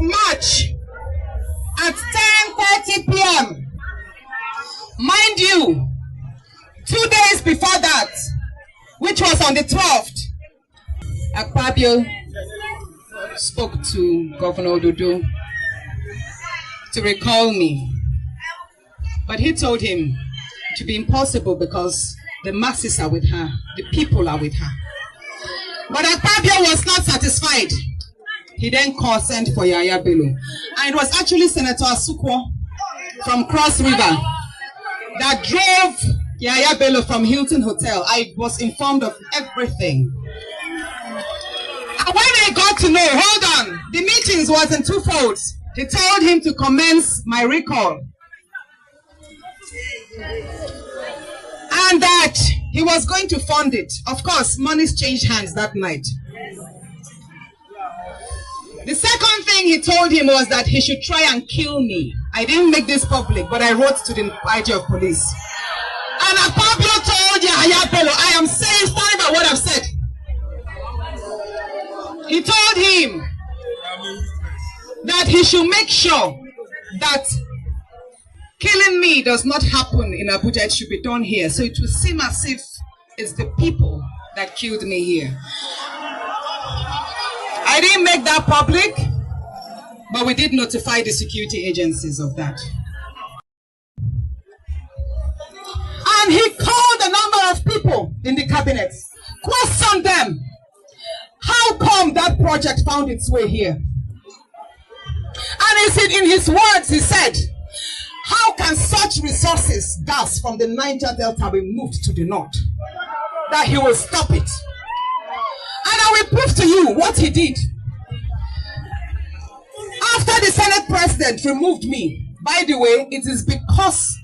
March at 10:30 p.m. Mind you, 2 days before that, which was on the 12th, Akpabio spoke to Governor Ododo to recall me. But he told him to be impossible because the masses are with her, the people are with her. But Akpabio was not satisfied. He then sent for Yaya Bello. And it was actually Senator Asukwo from Cross River that drove Yaya Bello from Hilton Hotel. I was informed of everything. And when I got to know, hold on, the meetings was in two folds. He told him to commence my recall. And that he was going to fund it. Of course, monies changed hands that night. The second thing he told him was that he should try and kill me. I didn't make this public, but I wrote to the IG of police. And Akpabio told Yahaya Bello, I am saying, sorry about what I've said. He told him that he should make sure that killing me does not happen in Abuja, it should be done here. So it will seem as if it's the people that killed me here. I didn't make that public, but we did notify the security agencies of that. And he called a number of people in the cabinet, questioned them. How come that project found its way here? And he said, in his words, he said, how can such resources, gas from the Niger Delta, be moved to the north? That he will stop it. And I will prove to you what he did. After the Senate President removed me, by the way, it is because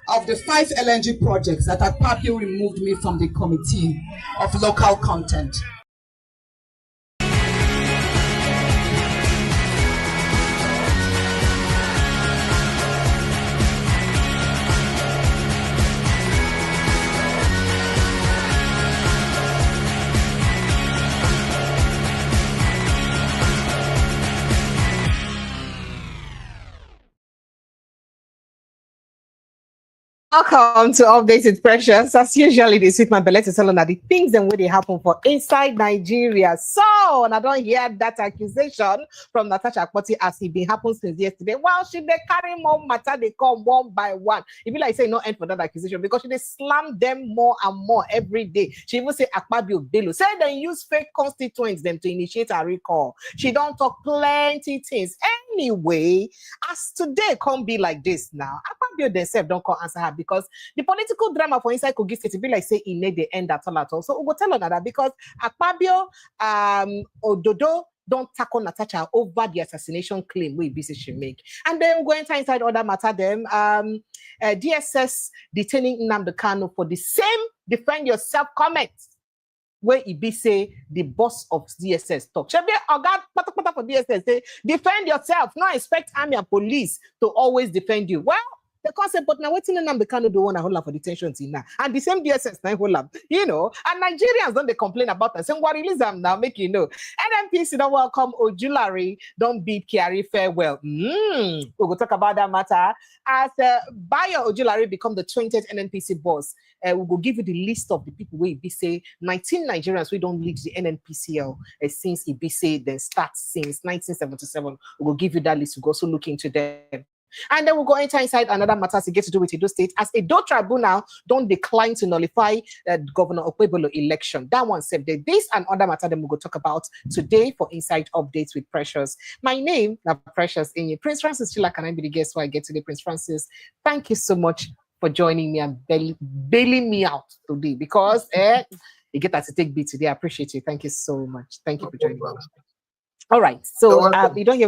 of the 5 LNG projects that Akpabio removed me from the Committee of Local Content. Welcome to Updated Precious. As usual, it is with my belly to tell on the things and what they happen for inside Nigeria. So, and I don't hear that accusation from Natasha as it been happening since yesterday. Well, she they carry more matter, they come one by one. It be like say no end for that accusation because she they slam them more and more every day. She even say Akpabio Bello say they use fake constituents them to initiate a recall. She don't talk plenty things. Anyway, as today can't be like this now. Akpabio themselves don't call answer her because the political drama for inside Kogi State be like say INEC the end at all. So we go tell her that because Akpabio Ododo don't tackle Natasha over the assassination claim we BC she make. And then go inside other matter them DSS detaining Nnamdi Kanu for the same defend yourself comments where it be say the boss of DSS talk. Should be Oga pata for DSS say defend yourself. Not expect army and police to always defend you. Well, the concept, but now what's in the Nnamdi Kanu do want to hold up for detention now, and the same DSS now hold up, and Nigerians don't they complain about that. Saying what release them now, make you know. NNPC don't welcome Ojulari, don't beat Kiari farewell. We'll talk about that matter as Bayo Ojulari become the 20th NNPC boss. We will give you the list of the people where be say 19 Nigerians we don't lead the NNPCL since it be say then start since 1977. We will give you that list. We'll also look into them. And then we'll go inside another matter to get to do with Edo State as Edo Tribunal don't decline to nullify Governor Okpebolo election. That one said that this and other matter that we'll go talk about today for Inside Updates with Precious. My name is Precious Inye. Prince Francis Chila, can I be the guest who I get today? Prince Francis, thank you so much for joining me and bailing me out today because you get us to take beat today. I appreciate you. Thank you so much. Thank you for joining me. All right. So you don't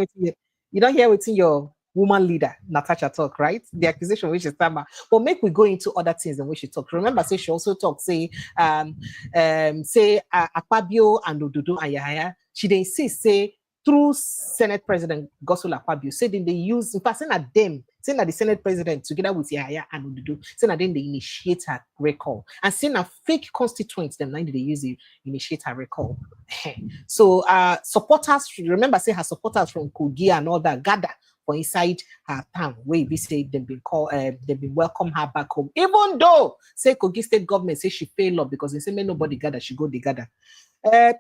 hear what's in your woman leader Natasha talk, right? The accusation which is Tama. But make we go into other things and we should talk. Remember, say she also talked, say Akpabio and Ododo Ayaya. She then say through Senate President Godswill Akpabio, said they use, in fact, saying that the Senate President, together with Yahaya and Odudu, saying that then they initiate a recall. And saying that fake constituents, them they use the initiate a recall. So supporters, remember, say her supporters from Kogi and all that gather for inside her town, where we say they've been called, they've been welcome her back home. Even though, say Kogi State government say she failed up because they say nobody gather, she go they gather.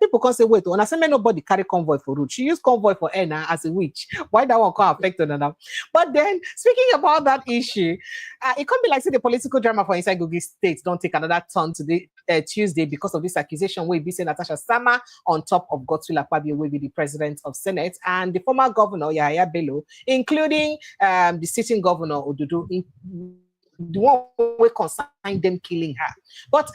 People can say, wait, when I say nobody carry convoy for route, she used convoy for Anna as a witch. Why that one can't affect her now? But then, speaking about that issue, it can't be like say the political drama for inside Kogi State don't take another turn today, Tuesday, because of this accusation where we say Natasha Sama on top of Godswill Akpabio will be the president of Senate and the former governor Yahaya Bello, including the sitting governor Odudu, the one who consigned them killing her. But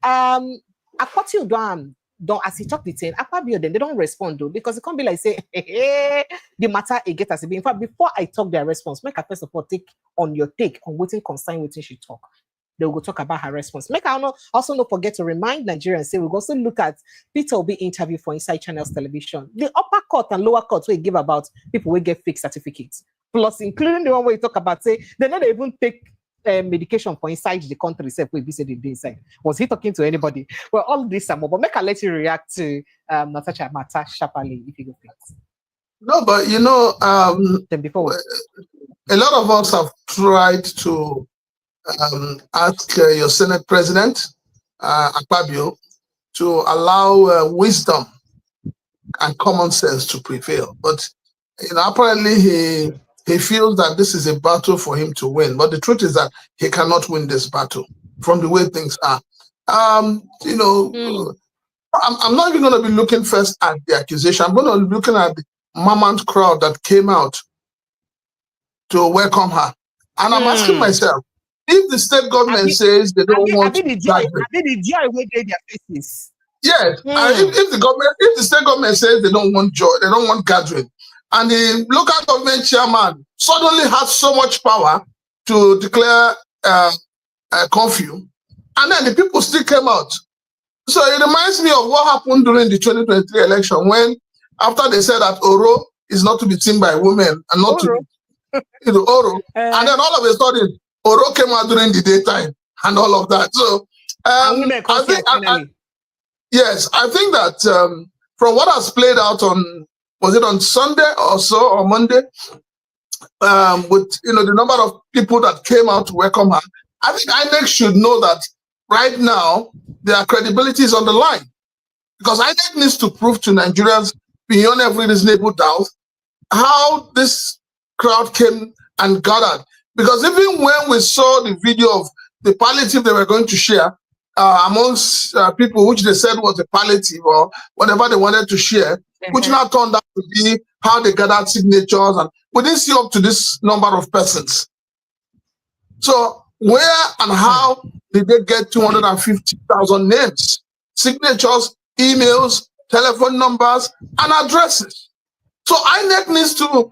Akpati Udwan don't, as he talk detained, Akpabio then they don't respond though, because it can't be like say the matter it get as it be. In fact, before I talk their response, make a first of all take on your take on waiting consign waiting she talk. They will go talk about her response. Make I also not forget to remind Nigerians, say we'll also look at Peter Obi interview for Inside Channels Television. The upper court and lower court where he give about people will get fake certificates. Plus, including the one where he talk about say they not even take medication for inside the country itself we visited inside. Was he talking to anybody? Well, all this and more, but make I let you react to Natasha Mata sharply if you go please. No, but you know, then before a lot of us have tried to ask your Senate President Akpabio to allow wisdom and common sense to prevail, but you know, apparently he feels that this is a battle for him to win. But the truth is that he cannot win this battle from the way things are. You know, I'm not even going to be looking first at the accusation. I'm going to be looking at the mammoth crowd that came out to welcome her. And I'm asking myself, if the state government says they don't want the joy where they their faces. Yes, if the state government says they don't want joy, they don't want gathering, and the local government chairman suddenly has so much power to declare curfew, and then the people still came out. So it reminds me of what happened during the 2023 election when, after they said that Oro is not to be seen by women and not to be Oro, and then all of a sudden Oro came out during the daytime and all of that. So yes, I think that from what has played out on, was it on Sunday or so, or Monday, with the number of people that came out to welcome her, I think INEC should know that right now their credibility is on the line, because INEC needs to prove to Nigerians beyond every reasonable doubt how this crowd came and gathered. Because even when we saw the video of the palliative they were going to share amongst people, which they said was a palliative or whatever they wanted to share, which now turned out to be how they gathered signatures, and we didn't see up to this number of persons. So where and how did they get 250,000 names, signatures, emails, telephone numbers, and addresses? So INEC needs to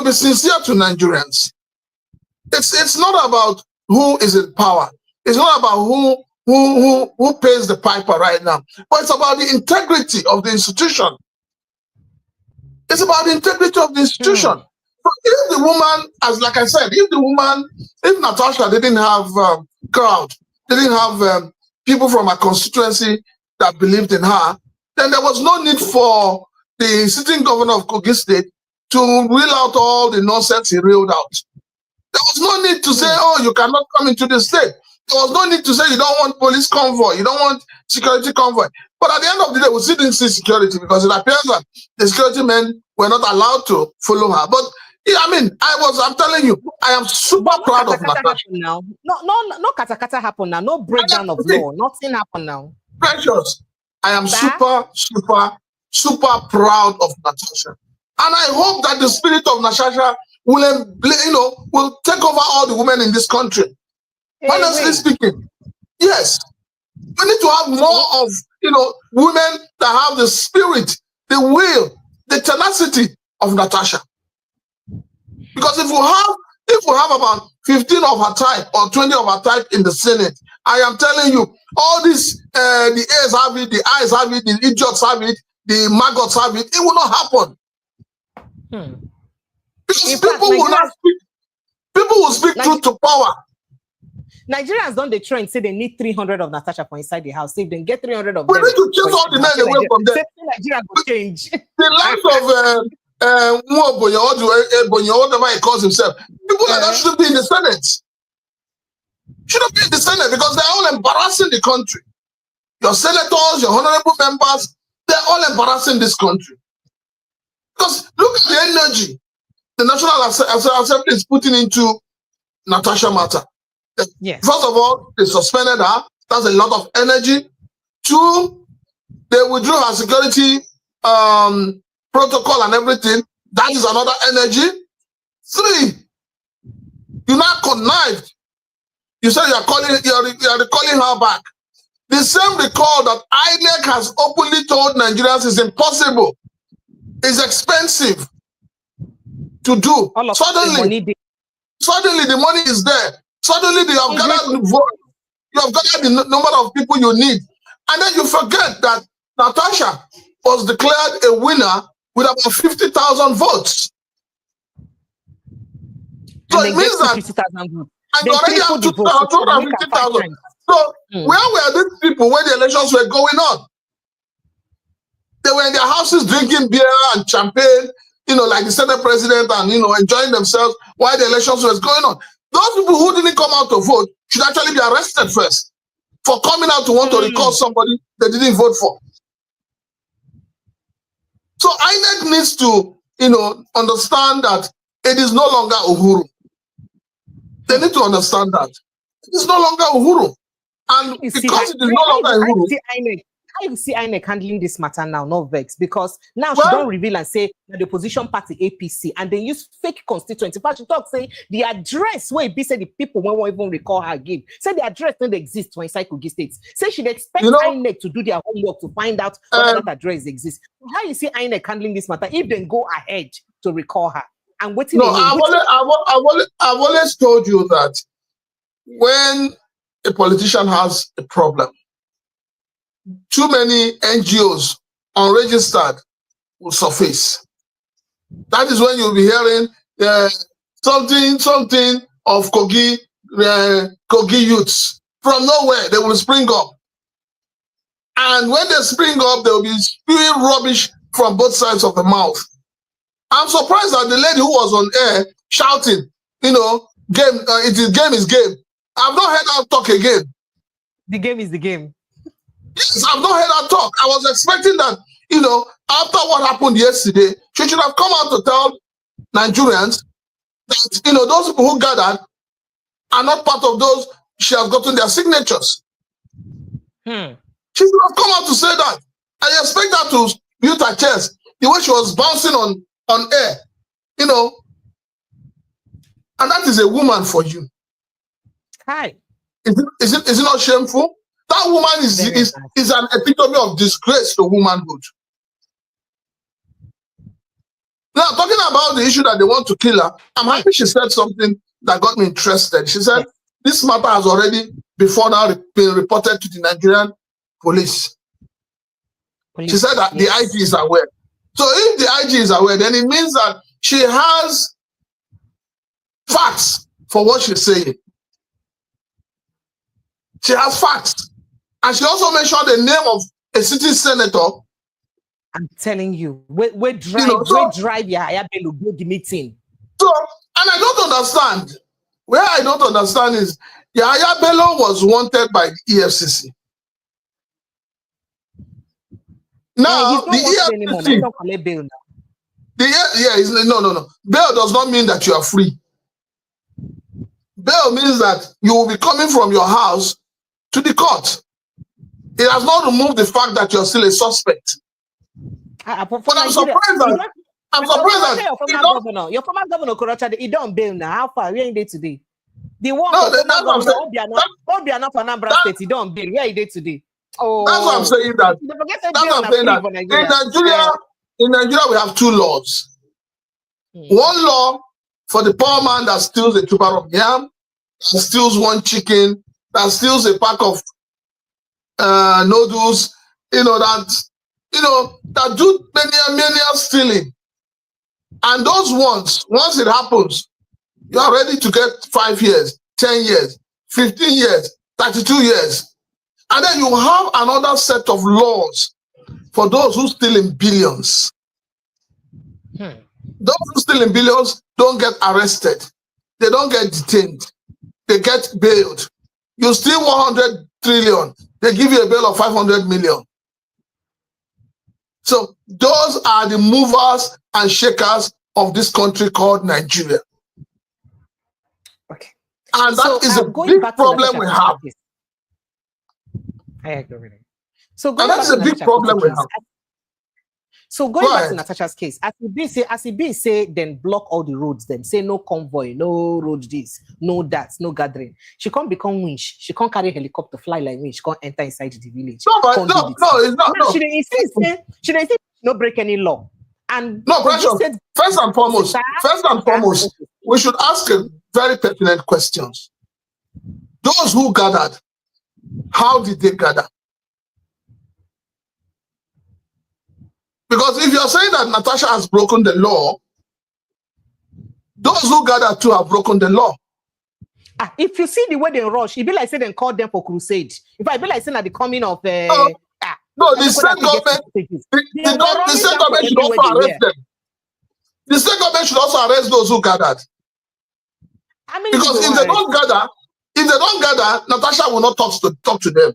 be sincere to Nigerians. It's not about who is in power. It's not about who pays the piper right now, but it's about the integrity of the institution. It's about the integrity of the institution. So if the woman, as like I said, if Natasha didn't have crowd, didn't have people from her constituency that believed in her, then there was no need for the sitting governor of Kogi State to reel out all the nonsense he reeled out. There was no need to say, oh, you cannot come into the state. There was no need to say you don't want police convoy, you don't want security convoy. But at the end of the day, we still didn't see security, because it appears that the security men were not allowed to follow her. But I'm telling you, I am super proud of Natasha. Now. No kata happen now. No breakdown of law. Nothing happened now. Precious, I am super proud of Natasha. And I hope that the spirit of Natasha will take over all the women in this country. Honestly speaking, yes, we need to have more of women that have the spirit, the will, the tenacity of Natasha. Because if we have about 15 of her type or 20 of her type in the Senate, I am telling you, all this the A's have it, the I's have it, the idiots have it, the maggots have it, it will not happen. Because people will speak truth to power. Nigerians don't they try and say they need 300 of Natasha for inside the house. If they get 300 of we them, need to chase all the men away from them. Nigeria will change. The likes of whatever he calls himself, people like that should be in the Senate. Shouldn't be in the Senate because they're all embarrassing the country. Your senators, your honorable members, they're all embarrassing this country. Because look at the energy the National Assembly is putting into Natasha matter. Yes. First of all, they suspended her. That's a lot of energy. 2, they withdrew her security protocol and everything. That is another energy. 3, you now connived. You said you're calling her back. The same recall that INEC has openly told Nigerians is impossible, is expensive to do. Suddenly the money is there. Suddenly they have gathered the vote. You have gathered the number of people you need. And then you forget that Natasha was declared a winner with about 50,000 votes. So it means that and you already have 250,000. So where were these people when the elections were going on? They were in their houses drinking beer and champagne, like the Senate president, and enjoying themselves while the elections were going on. Those people who didn't come out to vote should actually be arrested first for coming out to want to recall somebody they didn't vote for. So INEC needs to, understand that it is no longer Uhuru. They need to understand that it is no longer Uhuru, and because it is no longer Uhuru. How you see INEC handling this matter now, no vex, because now she don't reveal and say the opposition party APC, and they use fake constituents. In fact, she talk say the address where be say the people won't even recall her give. Say the address don't exist for inside Kogi State. Say she'd expect INEC to do their homework to find out whether that address exists. How you see INEC handling this matter if they go ahead to recall her? And waiting. No, I've always told you that when a politician has a problem, too many NGOs unregistered will surface. That is when you'll be hearing something of Kogi youths. From nowhere, they will spring up. And when they spring up, they will be spewing rubbish from both sides of the mouth. I'm surprised that the lady who was on air shouting, game is game. I've not heard her talk again. The game is the game. Yes, I've not heard her talk. I was expecting that, after what happened yesterday, she should have come out to tell Nigerians that, those people who gathered are not part of those she has gotten their signatures. She should have come out to say that. I expect her to mute her chest the way she was bouncing on air, and that is a woman for you. Hi. Is it not shameful? That woman is an epitome of disgrace to womanhood. Now, talking about the issue that they want to kill her, I'm happy she said something that got me interested. She said, this matter has already, before now, been reported to the Nigerian police. She said that the IG is aware. So if the IG is aware, then it means that she has facts for what she's saying. She has facts. And she also mentioned the name of a city senator. I'm telling you, we drive your Ayabelo go the meeting. So, and I don't understand. Where I don't understand is Yahaya Bello was wanted by the EFCC. Now, the EFCC, no. Bail does not mean that you are free. Bail means that you will be coming from your house to the court. It has not removed the fact that you're still a suspect. But I'm surprised that your former governor Korocha, he don't bail now. How far? Where are you today? The one for Anambra State, he don't bail. Where are you today? Oh, that's what I'm saying. In Nigeria, we have two laws. One law for the poor man that steals a tuber of yam, that steals one chicken, that steals a pack of noodles, that that do many stealing. And those ones, once it happens, you are ready to get 5 years, 10 years, 15 years, 32 years. And then you have another set of laws for those who steal in billions. Those who steal in billions don't get arrested. They don't get detained. They get bailed. You steal 100 trillion, they give you a bail of 500 million. So those are the movers and shakers of this country called Nigeria. Okay. And that is a big problem we have. I agree with it. So and that's a big problem we have. So going back to Natasha's case, as it be say, then block all the roads, then say no convoy, no road this, no that, no gathering. She can't become winch. She can't carry a helicopter, fly like winch. She can't enter inside the village. No, it's not. No. She didn't insist no break any law. And no, Precious, first and foremost, we should ask a very pertinent questions. Those who gathered, how did they gather? Because if you're saying that Natasha has broken the law, those who gathered too have broken the law. If you see the way they rush, it be like say they called them for crusade. If I be like saying at the coming of no, the state government, the state government should also arrest them. The state government should also arrest those who gathered. Because if they don't gather, Natasha will not talk to them.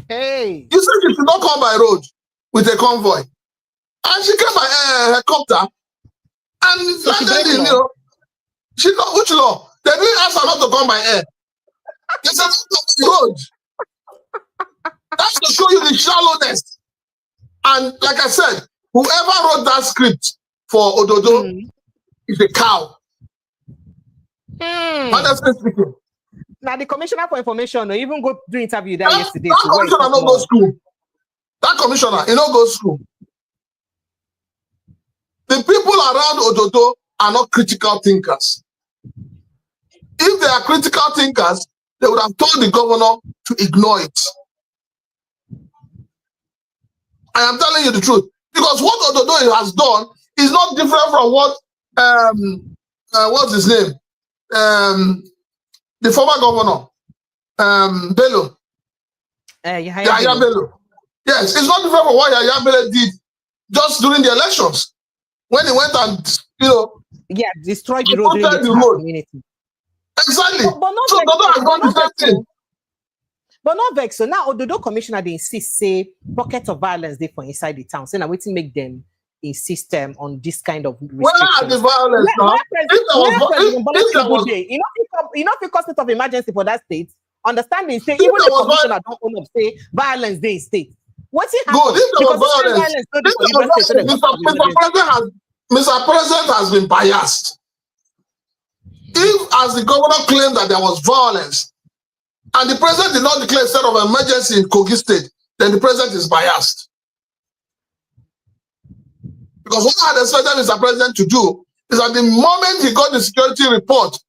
Hey, you said she should not come by road with a convoy, and she came by helicopter, and so she know which law. They didn't ask her not to come by air. They said come by road. That's to show you the shallowness. And like I said, whoever wrote that script for Ododo is a cow. Honestly speaking. Now the commissioner for information or even go do interview there yesterday. That commissioner not go school. That commissioner, he not go school. The people around Ododo are not critical thinkers. If they are critical thinkers, they would have told the governor to ignore it. I am telling you the truth. Because what Ododo has done is not different from what what's his name? The former governor, Bello. Yahya Bello. Yes, it's not different from what Yahya Bello did just during the elections. When he went and, destroyed the road. Community. Exactly. But so Ododo has done the same thing. But not vex. So now Ododo commissioner, they insist, say, pockets of violence they for inside the town. So now we to make them insist on this kind of restrictions. Where are the violence now? You know, because state of emergency for that state, understanding say even the commissioner don't own up say violence they in state. What's it happening? Mr. President has been biased. If, as the governor claimed that there was violence, and the president did not declare a state of emergency in Kogi State, then the president is biased. Because what I had expected Mr. President to do is at the moment he got the security report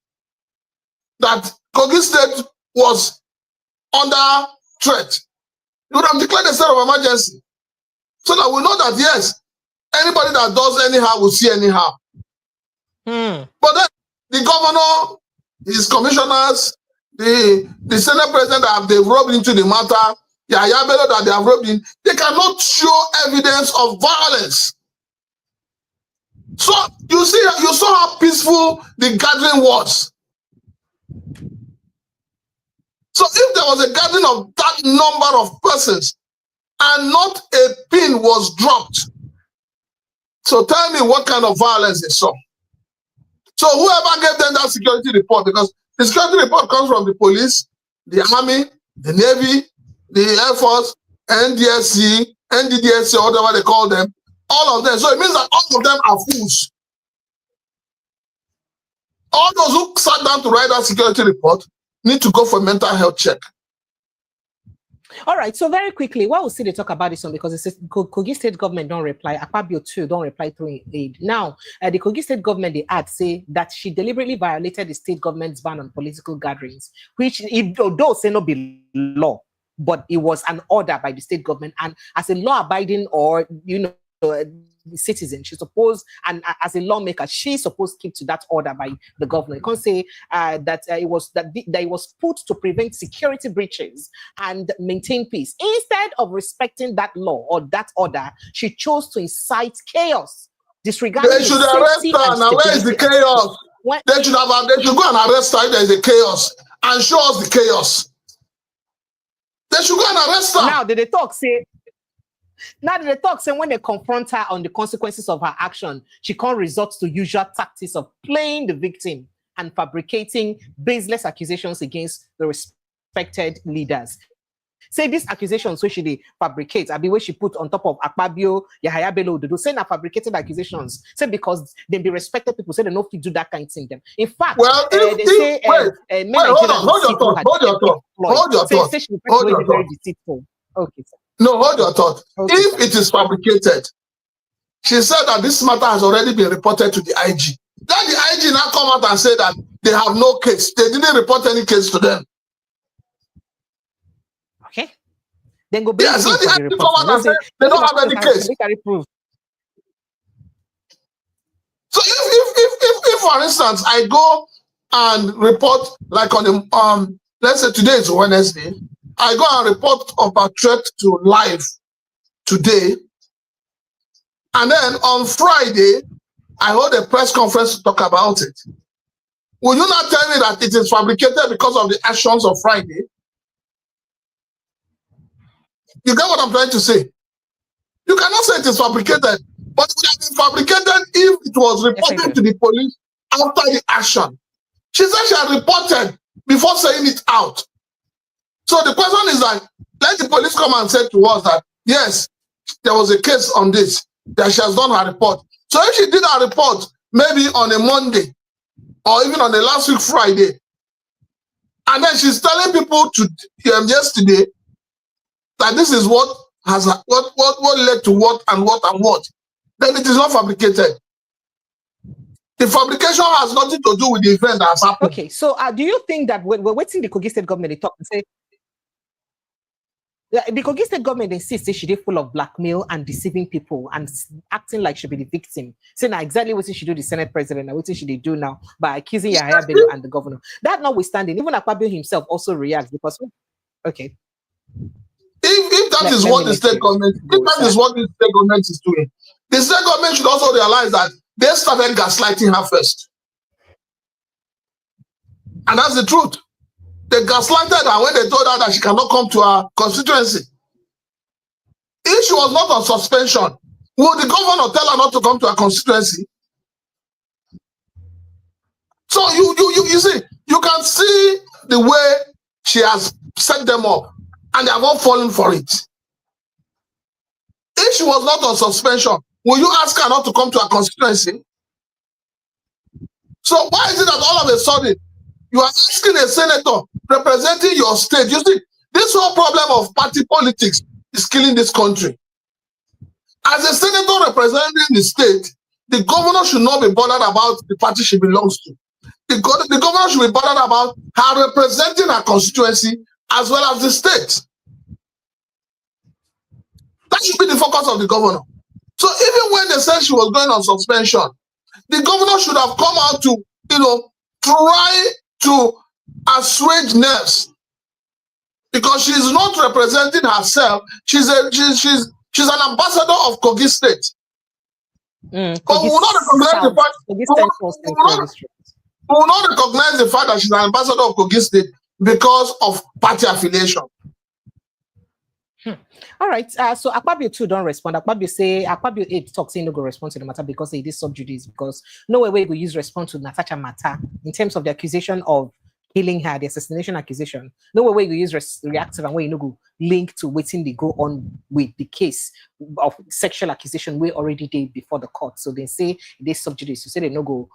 that Kogi State was under threat, he would have declared a state of emergency. So that we know that, yes, anybody that does anyhow will see anyhow. But then the governor, his commissioners, the Senate president that they've rubbed into the matter, Yahya Bello that they have rubbed in, they cannot show evidence of violence. So you saw how peaceful the gathering was. So if there was a gathering of that number of persons and not a pin was dropped, so tell me what kind of violence they saw. So whoever gave them that security report, because the security report comes from the police, the army, the navy, the air force, NDSC, NDDSC, or whatever they call them, all of them. So it means that all of them are fools. All those who sat down to write that security report need to go for a mental health check. All right, so very quickly, what we'll see they talk about this one because it says Kogi State government don't reply, Akpabio too don't reply through aid. Now, the Kogi State government, they add, say that she deliberately violated the state government's ban on political gatherings, which, though say no be law, but it was an order by the state government. And as a law-abiding or, citizen, she's supposed, and as a lawmaker, she's supposed to keep to that order by the government. You can't say that it was put to prevent security breaches and maintain peace. Instead of respecting that law or that order, she chose to incite chaos, disregarding they should arrest her. Now, where is the chaos? They should go and arrest her if there is a chaos and show us the chaos. They should go and arrest her. Now, they talk say when they confront her on the consequences of her action, she can't resort to usual tactics of playing the victim and fabricating baseless accusations against the respected leaders. Say these accusations, so she fabricate, I be where she put on top of Akpabio, Yahaya Bello, Ododo, say na fabricated accusations. Say because they be respected people, say they don't fit do that kind of thing. Them. In fact, well, they say hold your thought. Okay, sir. No, hold your thought. Okay, if it is fabricated, she said that this matter has already been reported to the IG. Then the IG now come out and say that they have no case. They didn't report any case to them. Okay. Then go back. So the IG come out and say they don't have any case. So if for instance I go and report like on the let's say today is Wednesday. I go and report of a threat to life today. And then on Friday, I hold a press conference to talk about it. Will you not tell me that it is fabricated because of the actions of Friday? You get what I'm trying to say? You cannot say it is fabricated, but it would have been fabricated if it was reported to the police after the action. She said she had reported before saying it out. So the question is that, let the police come and say to us that, yes, there was a case on this, that she has done her report. So if she did her report, maybe on a Monday, or even on the last week Friday, and then she's telling people to yesterday that this is what has what led to what, then it is not fabricated. The fabrication has nothing to do with the event that has happened. Okay, so do you think that we're waiting the Kogi state government to talk and say, the Kogi state government insists she did full of blackmail and deceiving people and acting like she be the victim. Saying now exactly what she do the Senate president and what she did do now by accusing Yahaya Bello and the governor. That notwithstanding, even Akpabio himself also reacts because okay. If that is what the state government, is what the state government is doing, the state government should also realize that they started gaslighting her first. And that's the truth. They gaslighted her when they told her that she cannot come to her constituency. If she was not on suspension, would the governor tell her not to come to her constituency? So you see, you can see the way she has set them up, and they have all fallen for it. If she was not on suspension, will you ask her not to come to her constituency? So why is it that all of a sudden you are asking a senator representing your state? You see, this whole problem of party politics is killing this country. As a senator representing the state, the governor should not be bothered about the party she belongs to. The governor should be bothered about her representing her constituency as well as the state. That should be the focus of the governor. So even when they said she was going on suspension, the governor should have come out to, try to assuage nerves, because she's not representing herself. She's an ambassador of Kogi State. But we will not recognize the fact. We will not recognize the fact that she's an ambassador of Kogi State because of party affiliation. All right. So Akpabio too don't respond. Akpabio 8 talks no go respond to the matter because it is sub judice, because no way we use response to Natasha matter in terms of the accusation of killing her, the assassination accusation. No way we use reactive and way go link to waiting they go on with the case of sexual accusation we already did before the court. So they say they sub judice. So say they no go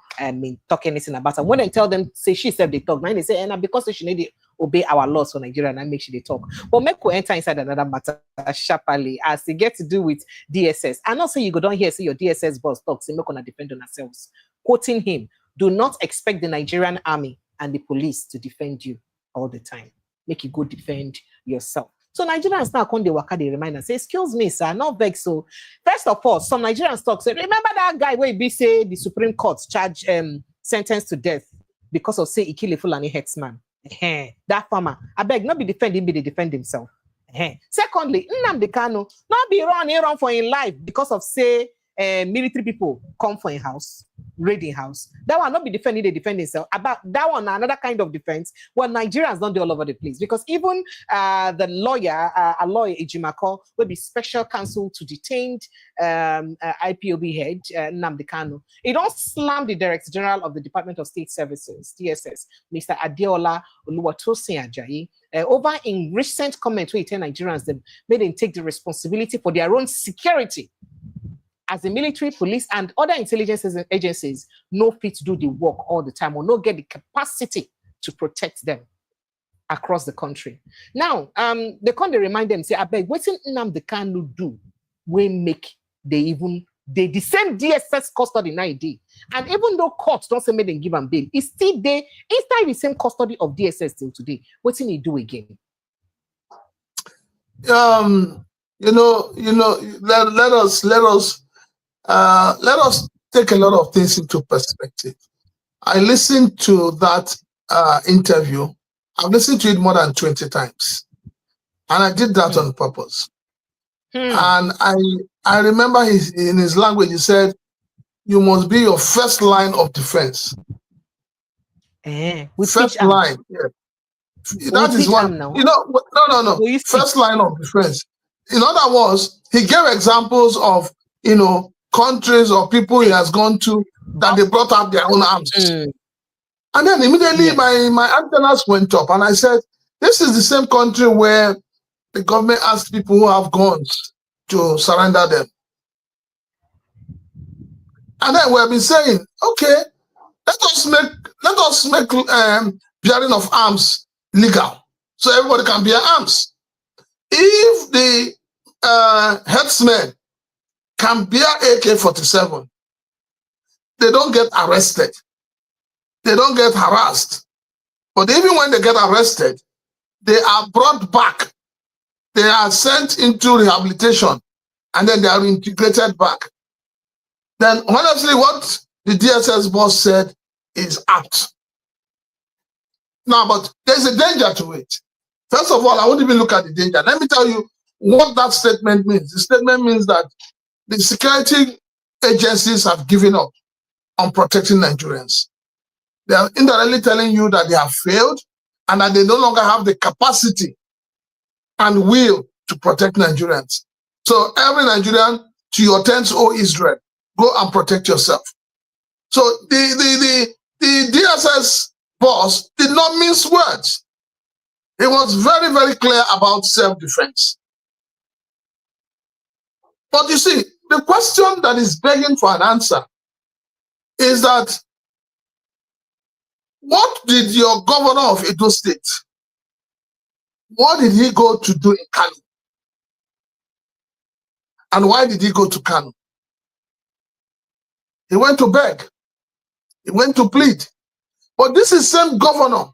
talk anything about her. When I tell them, say she said they talk, now they say, and because she need to obey our laws for Nigeria and make sure they talk. But make we enter inside another matter sharply as they get to do with DSS. And also you go down here, see your DSS boss talk, say, make gonna defend on ourselves. Quoting him, do not expect the Nigerian army and the police to defend you all the time. Make you go defend yourself. So Nigerians now come the waka, they remind and say, excuse me, sir, not vex. So first of all, some Nigerians talk, say, remember that guy where be say the Supreme Court charge sentence to death because of say he kill a Fulani headsman. That farmer, I beg, not be defending, be they defend himself. Secondly, Nnamdi Kanu not be run for his life because of say military people come for a house, raiding house. That one not be defending, they defend himself. About that one, another kind of defense. Well, Nigerians don't do all over the place because even the lawyer Aloy Ejimakor will be special counsel to detained IPOB head Nnamdi Kanu. He don't slam the Director General of the Department of State Services (DSS), Mr. Adeola Oluwatosin Ajayi. Over in recent comments where he tell Nigerians them made them take the responsibility for their own security. As the military, police, and other intelligence agencies no fit to do the work all the time or no get the capacity to protect them across the country. Now, they come to remind them, say, I beg, what's Nnamdi Kanu do? We make the same DSS custody now. And even though courts don't say make them give them bail, it's still there inside the same custody of DSS till today. What's he do again? Let us take a lot of things into perspective. I listened to that interview. I've listened to it more than 20 times. And I did that on purpose. And I remember in his language, he said, you must be your first line of defense. First line. Yeah. That is one. No. First line of defense. In other words, he gave examples of, countries or people he has gone to that they brought out their own arms. And then immediately my antennas went up and I said, this is the same country where the government asked people who have guns to surrender them. And then we have been saying, okay, let us make bearing of arms legal so everybody can bear arms. If the headsmen can bear AK-47, they don't get arrested. They don't get harassed. But even when they get arrested, they are brought back. They are sent into rehabilitation, and then they are integrated back. Then, honestly, what the DSS boss said is apt. Now, but there's a danger to it. First of all, I won't even look at the danger. Let me tell you what that statement means. The statement means that the security agencies have given up on protecting Nigerians. They are indirectly telling you that they have failed and that they no longer have the capacity and will to protect Nigerians. So every Nigerian, to your tents, O Israel, go and protect yourself. So the DSS boss did not mince words. He was very, very clear about self-defense. But you see, the question that is begging for an answer is that what did your governor of Edo State, what did he go to do in Kanu? And why did he go to Kanu? He went to beg. He went to plead. But this is the same governor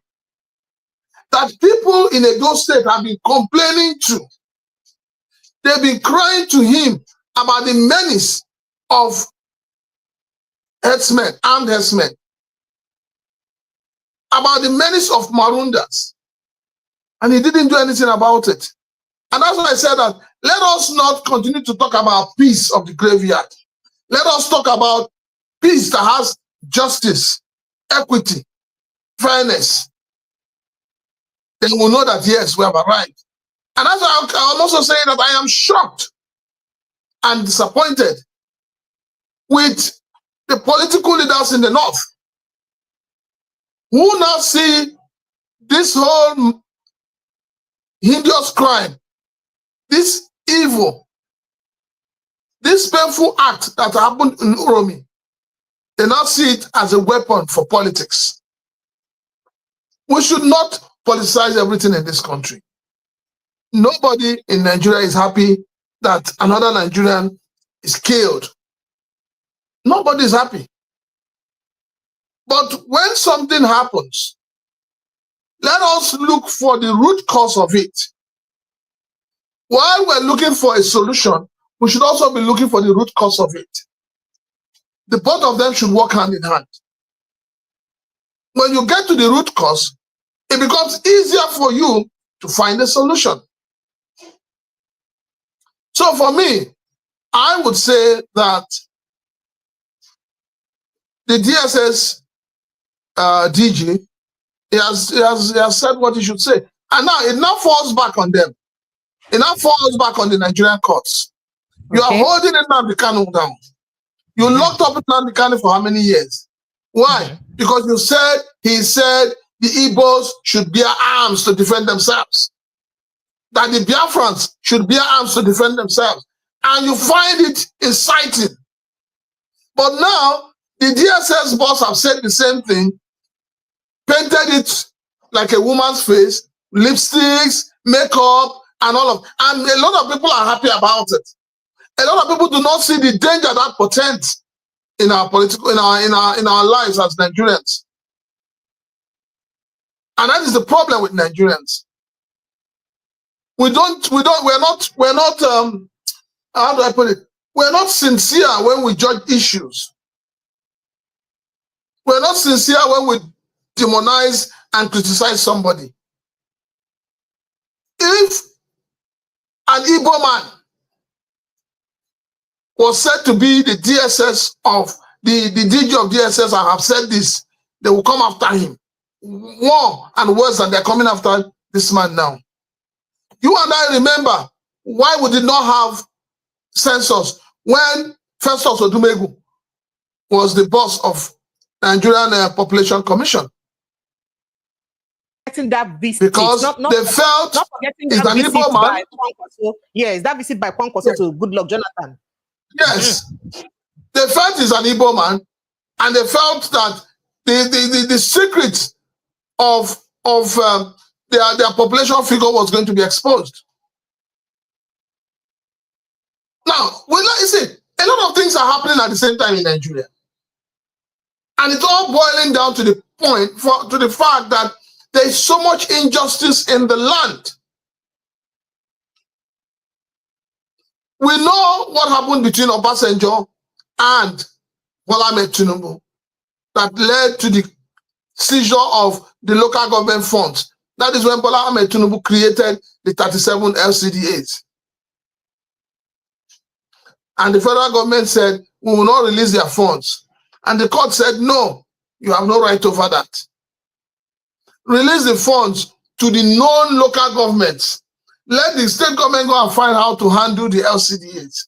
that people in Edo State have been complaining to. They've been crying to him about the menace of headsmen, armed headsmen, about the menace of Marundas. And he didn't do anything about it. And that's why I said that let us not continue to talk about peace of the graveyard. Let us talk about peace that has justice, equity, fairness. Then we'll know that, yes, we have arrived. And that's why I'm also saying that I am shocked and disappointed with the political leaders in the North who now see this whole hideous crime, this evil, this painful act that happened in Uromi. They now see it as a weapon for politics. We should not politicize everything in this country. Nobody in Nigeria is happy that another Nigerian is killed. Nobody is happy. But when something happens, let us look for the root cause of it. while we're looking for a solution, we should also be looking for the root cause of it. The both of them should work hand in hand. When you get to the root cause, it becomes easier for you to find a solution. So for me, I would say that the DSS DG, he has said what he should say. And now it now falls back on them. It now falls back on the Nigerian courts. You are holding Nnamdi Kanu down. You locked up Nnamdi Kanu for how many years? Why? Because he said the Igbos should bear arms to defend themselves. That the Biafrans should bear arms to defend themselves. And you find it inciting. But now, the DSS boss have said the same thing, painted it like a woman's face, lipsticks, makeup, and all of, and a lot of people are happy about it. A lot of people do not see the danger that portends in our political, in our lives as Nigerians. And that is the problem with Nigerians. We're not, how do I put it? We're not sincere when we judge issues. We're not sincere when we demonize and criticize somebody. If an Igbo man was said to be the DSS of the DG of DSS and have said this, they will come after him. More and worse than they're coming after this man now. You and I remember why we did not have census when Festus Odumegu was the boss of Nigerian Population Commission. That visit, because they felt not forgetting is that an Igbo man. Yes, that visit by Kwankwaso to Goodluck Jonathan. Yes, they felt he's an Igbo man, and they felt that the secret of their population figure was going to be exposed. Now, you see, a lot of things are happening at the same time in Nigeria, and it's all boiling down to the point, to the fact that there is so much injustice in the land. We know what happened between Obasanjo and Bola Ahmed Tinubu that led to the seizure of the local government funds. That is when Bola Ahmed Tinubu created the 37 LCDAs. And the federal government said, we will not release their funds. And the court said, no, you have no right over that. Release the funds to the non-local governments. Let the state government go and find how to handle the LCDAs.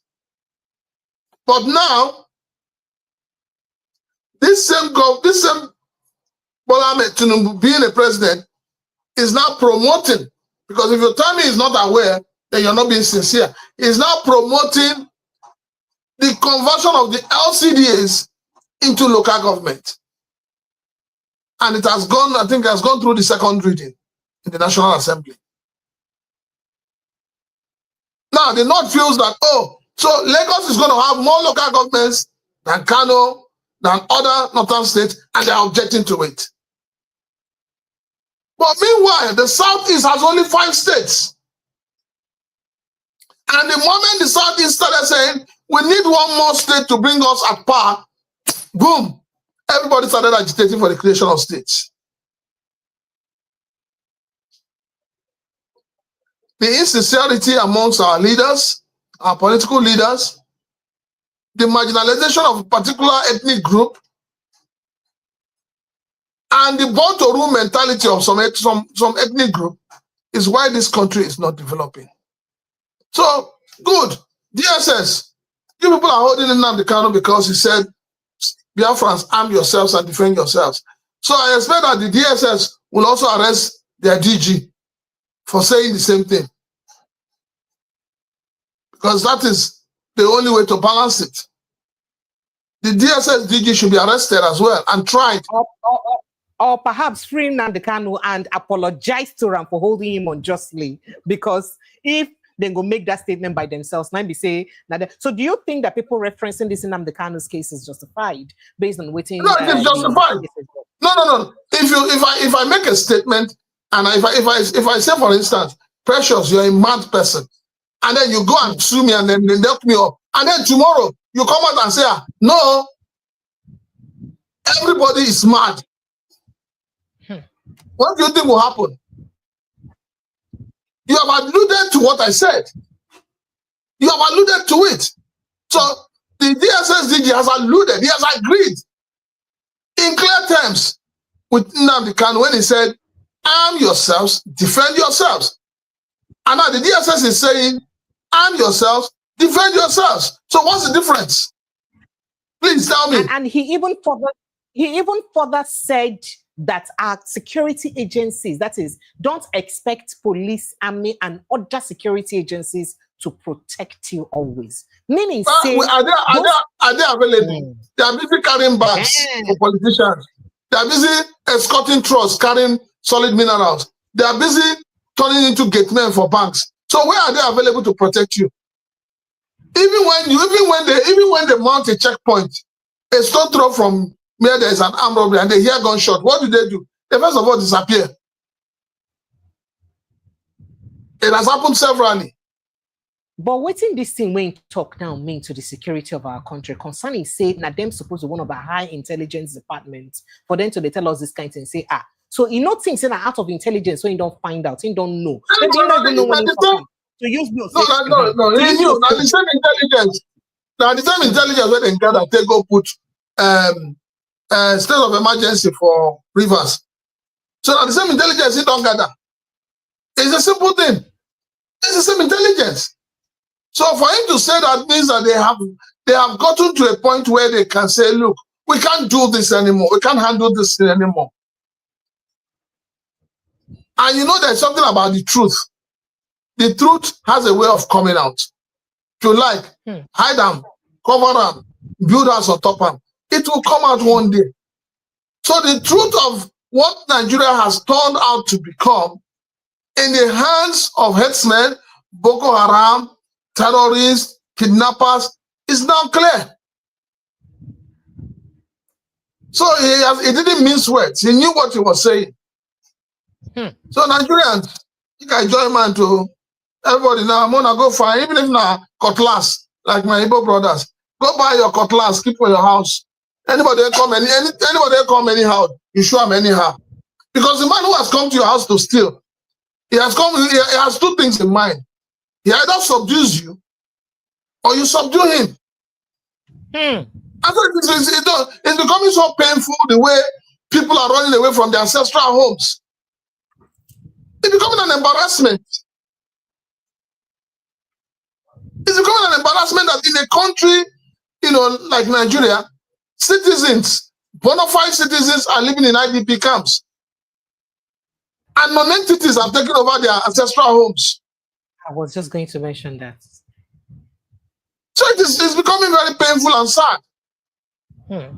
But now, this same Bola Ahmed Tinubu, being a president, is now promoting, because if you tell me he's not aware, then you're not being sincere. He's now promoting the conversion of the LCDAs into local government. And it has gone, I think it has gone through the second reading in the National Assembly. Now, the North feels that, oh, so Lagos is going to have more local governments than Kano, than other northern states, and they're objecting to it. But meanwhile, the Southeast has only 5 states. And the moment the Southeast started saying, we need one more state to bring us at par, boom, everybody started agitating for the creation of states. The insincerity amongst our leaders, our political leaders, the marginalization of a particular ethnic group, and the born-to-rule mentality of some ethnic group is why this country is not developing. So, good. DSS, you people are holding Nnamdi Kanu because he said, Biafrans, arm yourselves and defend yourselves. So I expect that the DSS will also arrest their DG for saying the same thing. Because that is the only way to balance it. The DSS DG should be arrested as well and tried. Or perhaps free Nnamdi Kanu and apologize to him for holding him unjustly. Because if they go make that statement by themselves, now be say, so do you think that people referencing this in Nnamdi Kanu's case is justified based on waiting? No, it's justified. No. If I make a statement and if I say, for instance, Precious, you're a mad person, and then you go and sue me and then they lock me up. And then tomorrow you come out and say, no, everybody is mad. What do you think will happen? You have alluded to what I said. You have alluded to it. So the DSS DG has alluded, he has agreed in clear terms with Nnamdi Kanu when he said, arm yourselves, defend yourselves. And now the DSS is saying, arm yourselves, defend yourselves. So what's the difference? Please tell me. And he even further said that our security agencies, that is, don't expect police, army, and other security agencies to protect you always. Meaning, are they available? They are busy carrying bags for politicians. They are busy escorting trucks, carrying solid minerals. They are busy turning into gate men for banks. So where are they available to protect you? Even when they mount a checkpoint, a stone throw from where there is an armed robbery and they hear gunshot, what do? They first of all disappear. It has happened severally. But waiting this thing when talk now mean to the security of our country concerning say that them supposed to one of the high intelligence departments for them to they tell us this kind of thing say so you know things that are out of intelligence when you don't find out, you don't know. They don't even know when to use no. He knew. Now the same intelligence. Now the same intelligence when they gather, they go put state of emergency for rivers. So now the same intelligence he don't gather. It's a simple thing. It's the same intelligence. So for him to say that means that they have gotten to a point where they can say, look, we can't do this anymore. We can't handle this anymore. And you know there's something about the truth. The truth has a way of coming out. To hide them, cover them, build us on top of them. It will come out one day. So the truth of what Nigeria has turned out to become in the hands of headsmen, Boko Haram, terrorists, kidnappers, is now clear. So he didn't mince words. He knew what he was saying. So Nigerians, you can join man to everybody now. I'm gonna go find, even if now cutlass, like my Igbo brothers. Go buy your cutlass, keep for your house. Anybody come anyhow, you show him anyhow. Because the man who has come to your house to steal, he has two things in mind. He either subdues you or you subdue him. I think it's becoming so painful the way people are running away from their ancestral homes. It's becoming an embarrassment. It's becoming an embarrassment that in a country, like Nigeria, citizens, bona fide citizens are living in IDP camps. And non-entities have taken over their ancestral homes. I was just going to mention that. So it's becoming very painful and sad.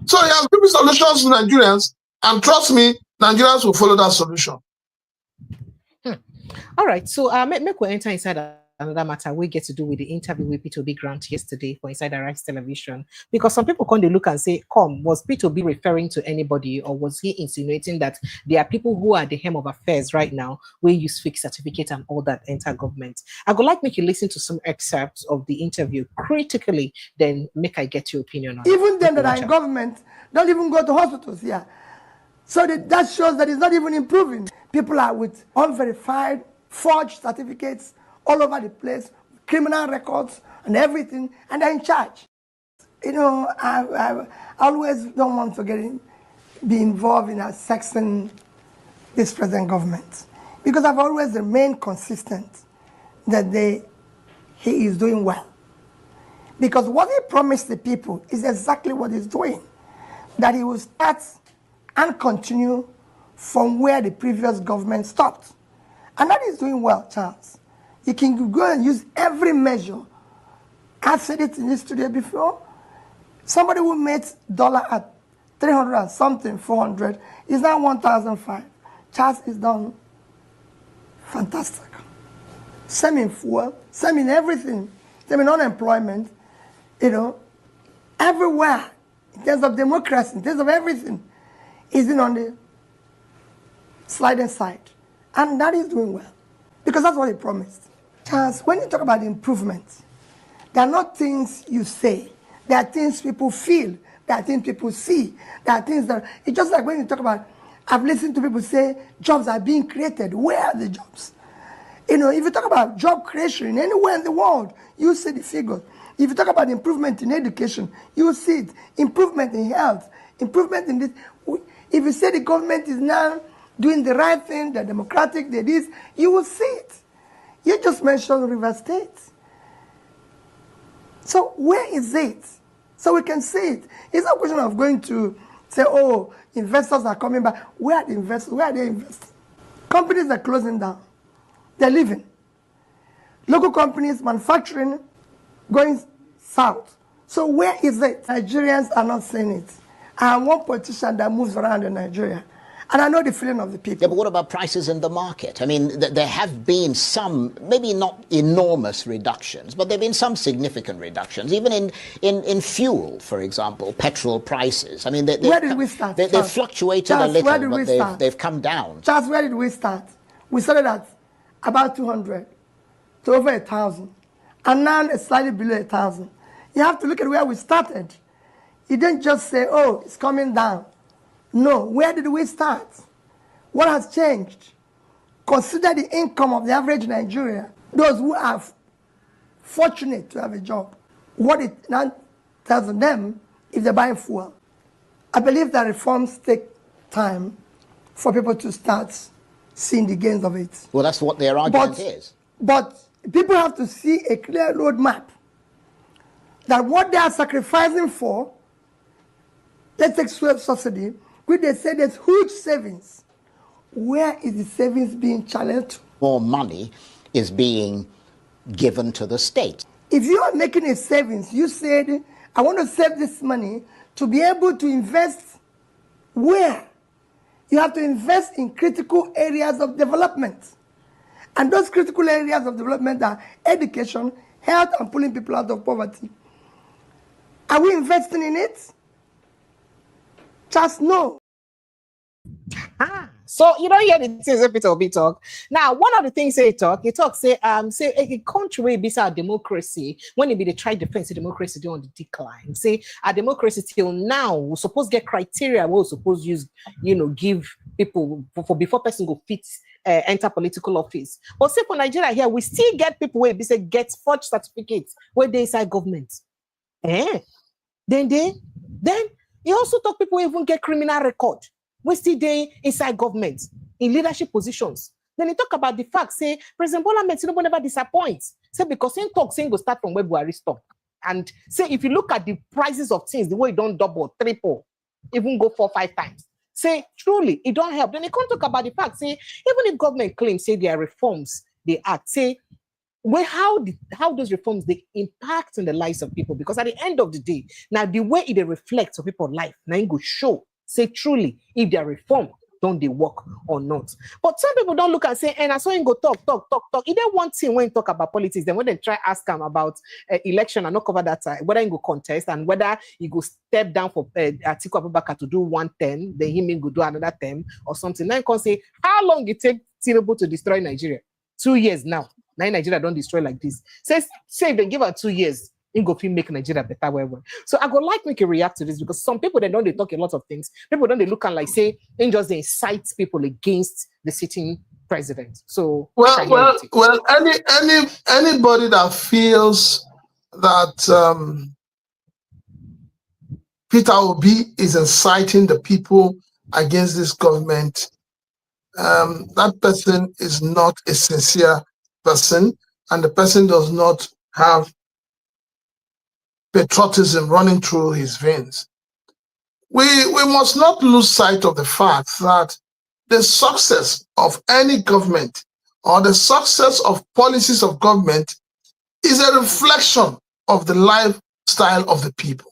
So he has given solutions to Nigerians, and trust me, Nigerians will follow that solution. All right, so make we enter inside another matter we get to do with the interview with P2B Grant yesterday for Inside the Rights Television, because some people come to look and say, was P2B referring to anybody, or was he insinuating that there are people who are at the helm of affairs right now who use fake certificate and all that enter government? I would like make you listen to some excerpts of the interview critically, then make I get your opinion on it. Even them that are in government don't even go to hospitals here. So that shows that it's not even improving. People are with unverified, forged certificates all over the place, criminal records and everything, and they're in charge. I always don't want to be involved in sexing this present government, because I've always remained consistent that he is doing well. Because what he promised the people is exactly what he's doing, that he will start and continue from where the previous government stopped. And that is doing well, Charles. You can go and use every measure. I've said it in this studio before. Somebody who made dollar at 300 and something, 400, is now 1,005. Charles is done fantastic. Same in fuel, same in everything, same in unemployment, everywhere, in terms of democracy, in terms of everything, is in on the sliding side. And that is doing well, because that's what he promised. Charles, when you talk about improvement, there are not things you say. There are things people feel. There are things people see. There are things that, it's just like when you talk about, I've listened to people say jobs are being created. Where are the jobs? You know, if you talk about job creation anywhere in the world, you see the figures. If you talk about improvement in education, you see it. Improvement in health, improvement in this. If you say the government is now doing the right thing, the democratic, the this, you will see it. You just mentioned River State. So where is it? So we can see it. It's not a question of going to say, oh, investors are coming back. Where are the investors? Where are they investing? Companies are closing down. They're leaving. Local companies, manufacturing, going south. So where is it? Nigerians are not saying it. I have one politician that moves around in Nigeria, and I know the feeling of the people. Yeah, but what about prices in the market? I mean, there have been some, maybe not enormous reductions, but there have been some significant reductions, even in fuel, for example, petrol prices. I mean, where did we start? They've fluctuated Charles, a little, but they've come down. Charles, where did we start? We started at about 200 to over 1,000, and now it's slightly below 1,000. You have to look at where we started. You didn't just say, oh, it's coming down. No, where did we start? What has changed? Consider the income of the average Nigerian, those who are fortunate to have a job. What it now tells them if they're buying fuel. I believe that reforms take time for people to start seeing the gains of it. Well, that's what their argument is. But people have to see a clear roadmap that what they are sacrificing for, let's take fuel subsidy, which they say there's huge savings. Where is the savings being challenged? More money is being given to the state. If you are making a savings, you said, I want to save this money to be able to invest where? You have to invest in critical areas of development. And those critical areas of development are education, health, and pulling people out of poverty. Are we investing in it? Just no. So you don't hear the things that Peter Obi talk. Now, one of the things they talk, say a country where be our democracy, when it be the try defense democracy on the decline. Say our democracy till now, we suppose get criteria we suppose use, give people for before person go fit enter political office. But say for Nigeria here, we still get people where be say get forged certificates where they inside government. Then he also talk people even get criminal record. We still they inside government in leadership positions. Then he talk about the fact, say President Bola Ahmed Tinubu never disappoints. Say because he talk, saying go start from where Buhari stop. And say if you look at the prices of things, the way it don't double, triple, even go 4 or 5 times. Say truly, it don't help. Then he can't talk about the fact, say even if government claims say there are reforms they act, say how those reforms they impact on the lives of people, because at the end of the day, now the way it reflects on people's life, now it go show. Say truly, if they are reformed, don't they work or not? But some people don't look and say, and I saw him go talk. He didn't want him when he talk about politics. Then when they try ask him about election and not cover that time, whether he go contest and whether he go step down for Atiku Abubakar to do 1 term, then he may go do another term or something. Then he can say, how long it take Tinubu to destroy Nigeria? 2 years now. Now Nigeria don't destroy like this. Say if they give her 2 years, in go make Nigeria better wherever. So I go like make you react to this, because some people they talk a lot of things. People don't they look and like say in just they incite people against the sitting president. So well anybody that feels that Peter Obi is inciting the people against this government, that person is not a sincere person, and the person does not have patriotism running through his veins. We must not lose sight of the fact that the success of any government or the success of policies of government is a reflection of the lifestyle of the people.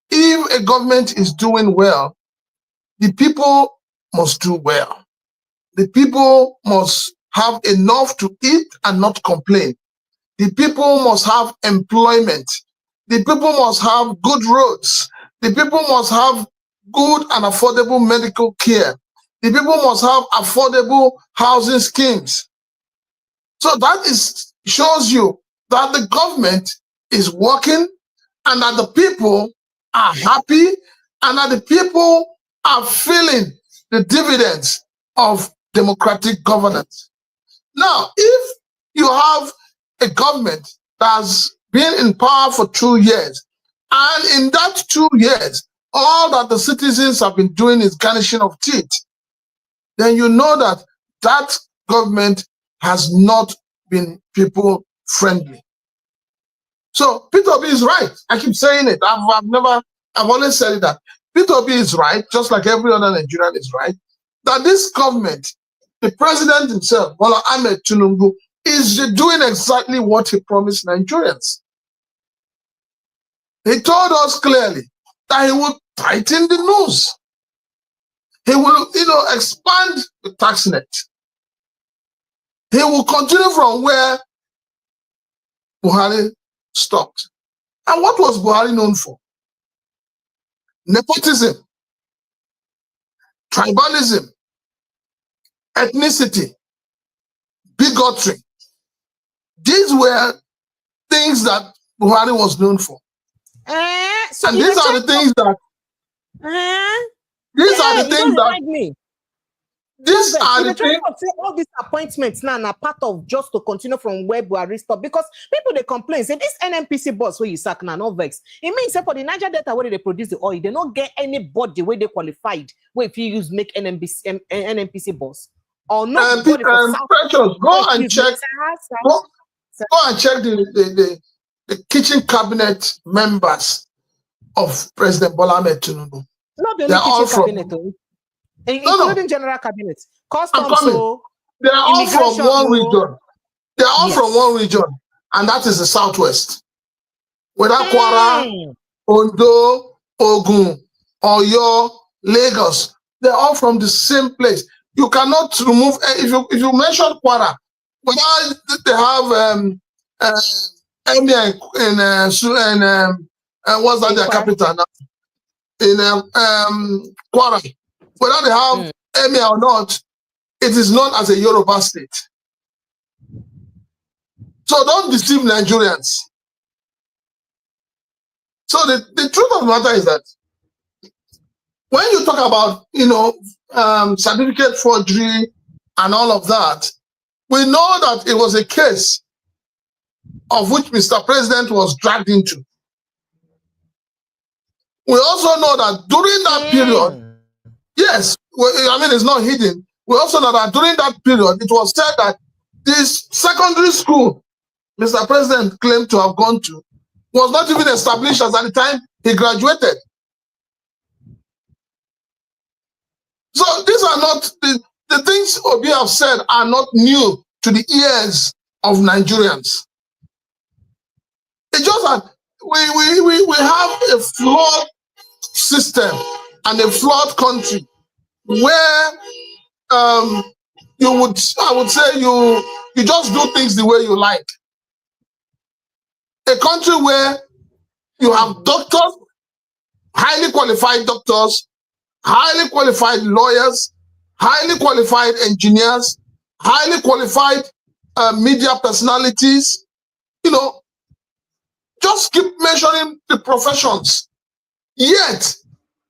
If a government is doing well, the people must do well. The people must have enough to eat and not complain. The people must have employment. The people must have good roads. The people must have good and affordable medical care. The people must have affordable housing schemes. So that shows you that the government is working and that the people are happy and that the people are feeling the dividends of democratic governance. Now, if you have a government that's been in power for 2 years, and in that 2 years, all that the citizens have been doing is garnishing of teeth, then you know that that government has not been people friendly. So Peter Obi is right. I keep saying it. I've always said that Peter Obi is right, just like every other Nigerian is right, that this government, the president himself, Bola Ahmed Tinubu, is doing exactly what he promised Nigerians. He told us clearly that he would tighten the noose. He will, expand the tax net. He will continue from where Buhari stopped. And what was Buhari known for? Nepotism, tribalism, ethnicity, bigotry. These were things that Buhari was known for. So and these are the things that these are the things that these are the things. All these appointments now are part of just to continue from where Buhari stopped, because people they complain say this NNPC boss where you sack now no vex. It means for the Niger Delta where they produce the oil, they don't get anybody where they qualified where if you use make NNPC boss or not. Precious, go and check. Go and check the kitchen cabinet members of President Bola Ahmed Tinubu. Not the only kitchen cabinet, including general cabinet. Customs, they are all from one region. They are all from one region, and that is the southwest. Whether Kwara, Ondo, Ogun, Oyo, Lagos, they are all from the same place. You cannot remove if you mention Kwara, whether they have Emir in what's that their capital now? In Kwara, whether they have Emir or not, it is known as a Yoruba state. So don't deceive Nigerians. So the truth of the matter is that when you talk about certificate forgery and all of that, we know that it was a case of which Mr. President was dragged into. We also know that during that period, yes, it's not hidden. We also know that during that period, it was said that this secondary school Mr. President claimed to have gone to was not even established as at the time he graduated. So these are not, the things Obi have said are not new to the ears of Nigerians. It's just that we have a flawed system and a flawed country where I would say you just do things the way you like. A country where you have doctors, highly qualified doctors, highly qualified lawyers, highly qualified engineers, highly qualified media personalities, just keep mentioning the professions. Yet,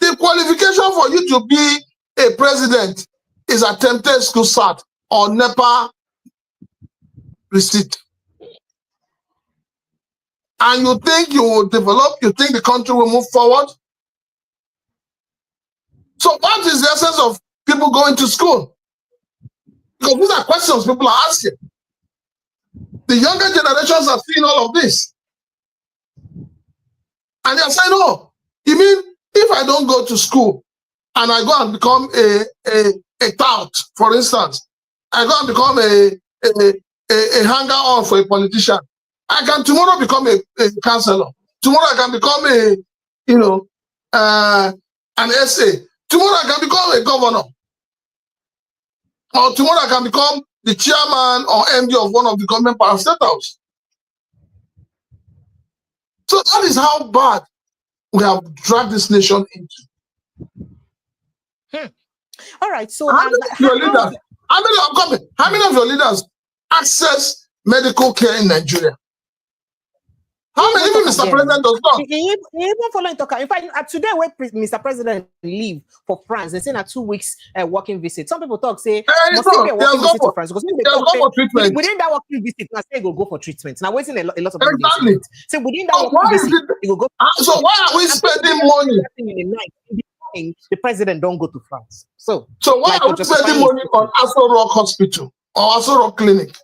the qualification for you to be a president is attempted school cert or NEPA receipt. And you think you will develop, you think the country will move forward? So what is the essence of people going to school? Because these are questions people are asking. The younger generations are seeing all of this. And they're saying, oh, you mean if I don't go to school and I go and become a tout, for instance, I go and become a hanger-on for a politician, I can tomorrow become a councillor. Tomorrow I can become an SA. Tomorrow I can become a governor. Or tomorrow I can become the chairman or MD of one of the government parastatals. So that is how bad we have dragged this nation into. All right. So how many of your leaders access medical care in Nigeria. How many people Mr. President does not? He even following talk. In fact, today when Mr. President leave for France, they say a 2 weeks working visit. Some people talk say must he be a working visit to France because within that working visit, now say go for treatment. Now waiting a lot of exactly. So within that working visit, he will go. So why are we spending money? In the night, the president don't go to France. So why are we spending money on Aso Rock Hospital or Aso Rock Clinic?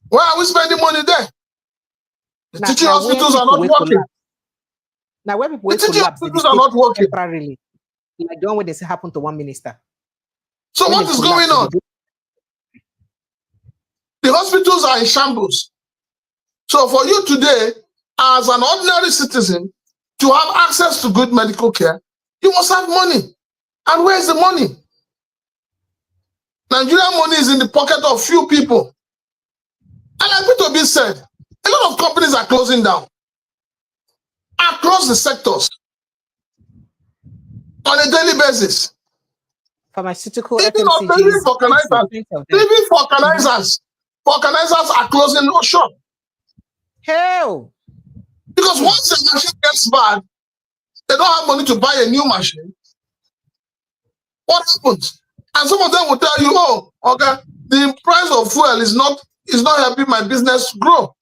Why are we spending money there? The teaching hospitals are not working. Now, when people the teaching hospitals are not working temporarily, like the one where they say happened to one minister. So what is going on? The hospitals are in shambles. So for you today, as an ordinary citizen, to have access to good medical care, you must have money. And where is the money? Nigerian money is in the pocket of few people. And like IPOB said, a lot of companies are closing down across the sectors on a daily basis. Pharmaceutical, even vulcanizers are closing no shop. Hell! Because once the machine gets bad, they don't have money to buy a new machine. What happens? And some of them will tell you, oh, okay, the price of fuel is not helping my business grow.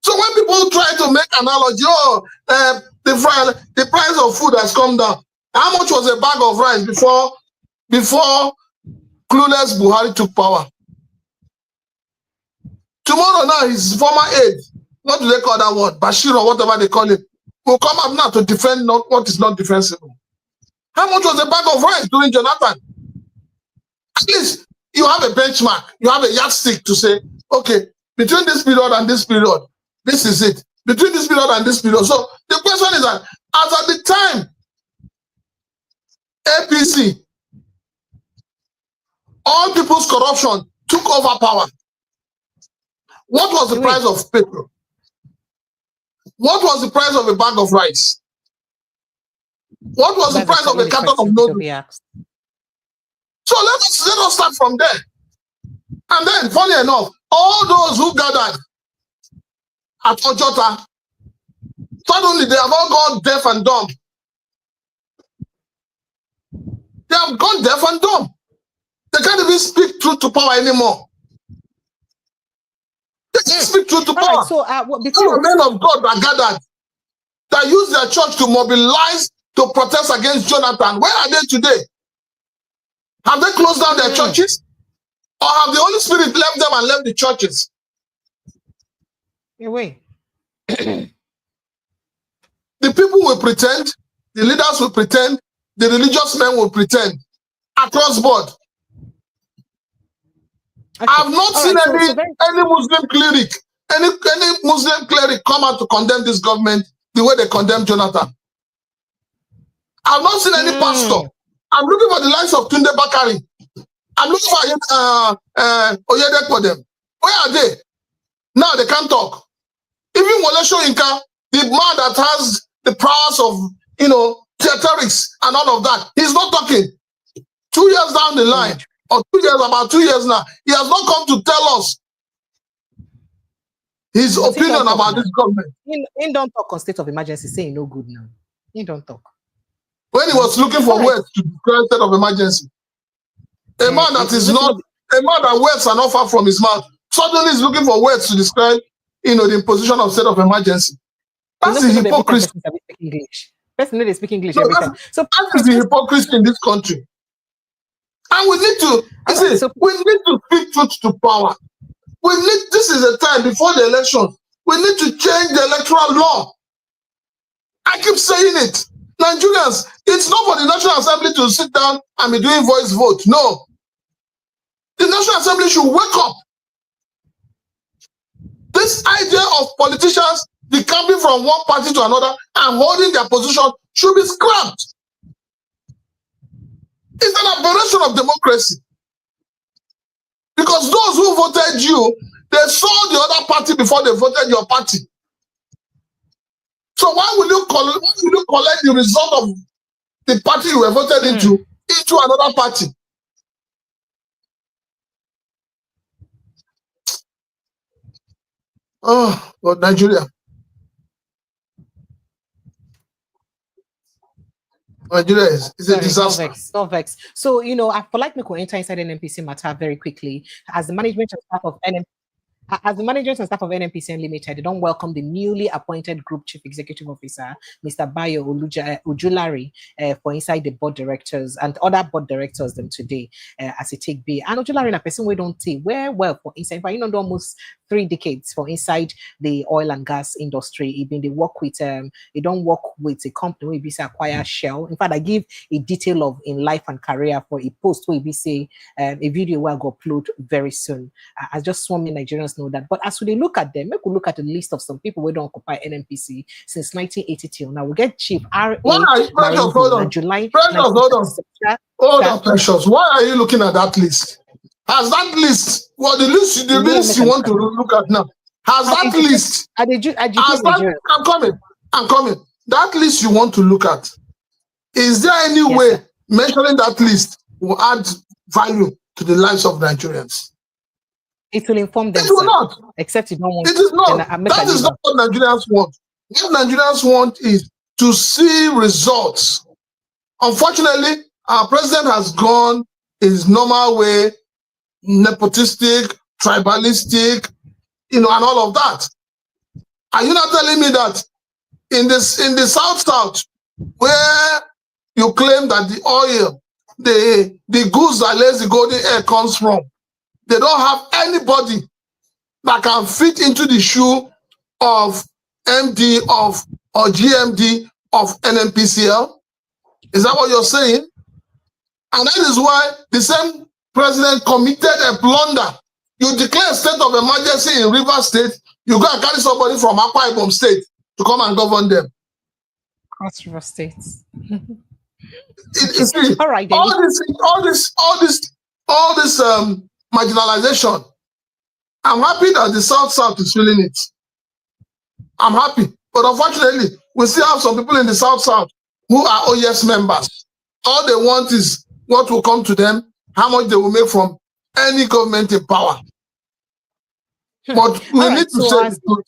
So when people try to make analogy, the price of food has come down. How much was a bag of rice before clueless Buhari took power? Tomorrow now, his former aide, what do they call that word? Bashir or whatever they call it, will come up now to defend what is not defensible. How much was a bag of rice during Jonathan? At least you have a benchmark, you have a yardstick to say, okay, between this period and this period, this is it. Between this period and this period. So the question is that, as at the time, APC, all people's corruption took over power. What was the price of petrol? What was the price of a bag of rice? What was the price of a carton of noodles? So let us start from there. And then, funny enough, all those who gathered at Ojota, suddenly they have all gone deaf and dumb. They have gone deaf and dumb. They can't even speak truth to power anymore. They can't speak truth to power. Right, so, before men of God that gathered, that used their church to mobilize to protest against Jonathan, where are they today? Have they closed down their churches? Or have the Holy Spirit left them and left the churches? Wait. The people will pretend, the leaders will pretend, the religious men will pretend across board. Okay. I have not seen any Muslim cleric, any Muslim cleric come out to condemn this government the way they condemn Jonathan. I have not seen any pastor. I'm looking for the likes of Tunde Bakari. I'm looking for Oyedek for them. Where are they? Now they can't talk. Even Wole Soyinka, the man that has the powers of, theatrics and all of that, he's not talking. 2 years down the line, or about 2 years now, he has not come to tell us his opinion about this government. He don't talk on state of emergency, saying no good now. He don't talk. When he was looking for words to declare state of emergency, a man that words are not far from his mouth suddenly is looking for words to describe, the imposition of state of emergency. That's the hypocrisy. Person they speak English. So that is the hypocrisy in this country. And we need to we need to speak truth to power. This is a time before the election. We need to change the electoral law. I keep saying it. Nigerians, it's not for the National Assembly to sit down and be doing voice vote. No. The National Assembly should wake up. This idea of politicians decamping from one party to another and holding their position should be scrapped. It's an aberration of democracy. Because those who voted you, they saw the other party before they voted your party. So why will you collect the result of the party you were voted into another party? Oh, but Nigeria. Nigeria is a disaster. No vex. So, I would like me to enter inside NNPC matter very quickly. As the management and staff of NNPC, as the managers and staff of NNPC Unlimited, they don't welcome the newly appointed Group Chief Executive Officer, Mr. Bayo Ojulari, for inside the board directors and other board directors them today as it take be. And Ojulari, a person we don't see where well for inside, but almost 3 decades for inside the oil and gas industry. Even they work with they don't work with a company where we acquire Shell. In fact, I give a detail of in life and career for a post where we say a video where I go upload very soon. I just want me Nigerians know that. But as we look at them, we could look at the list of some people who don't occupy NNPC since 1982. Now we get Chief R.A. July. Hold on, Precious. Why are you looking at that list? Has that list, well, the list you want to look at now, has that list, I'm coming. That list you want to look at, is there any way mentioning that list will add value to the lives of Nigerians? It will inform them. It will not. Except you don't want. It is not. That is not what Nigerians want. What Nigerians want is to see results. Unfortunately, our president has gone his normal way, nepotistic, tribalistic, and all of that. Are you not telling me that in the South, where you claim that the oil, the goods that lays the golden air comes from, they don't have anybody that can fit into the shoe of MD or GMD of NNPCL? Is that what you're saying? And that is why the same president committed a blunder. You declare a state of emergency in Rivers State, you go and carry somebody from Akwa Ibom State to come and govern them. Cross River State. All right, all this marginalization. I'm happy that the South is feeling it. I'm happy, but unfortunately, we still have some people in the South who are OES members. All they want is what will come to them, how much they will make from any government in power. But we need to say the truth.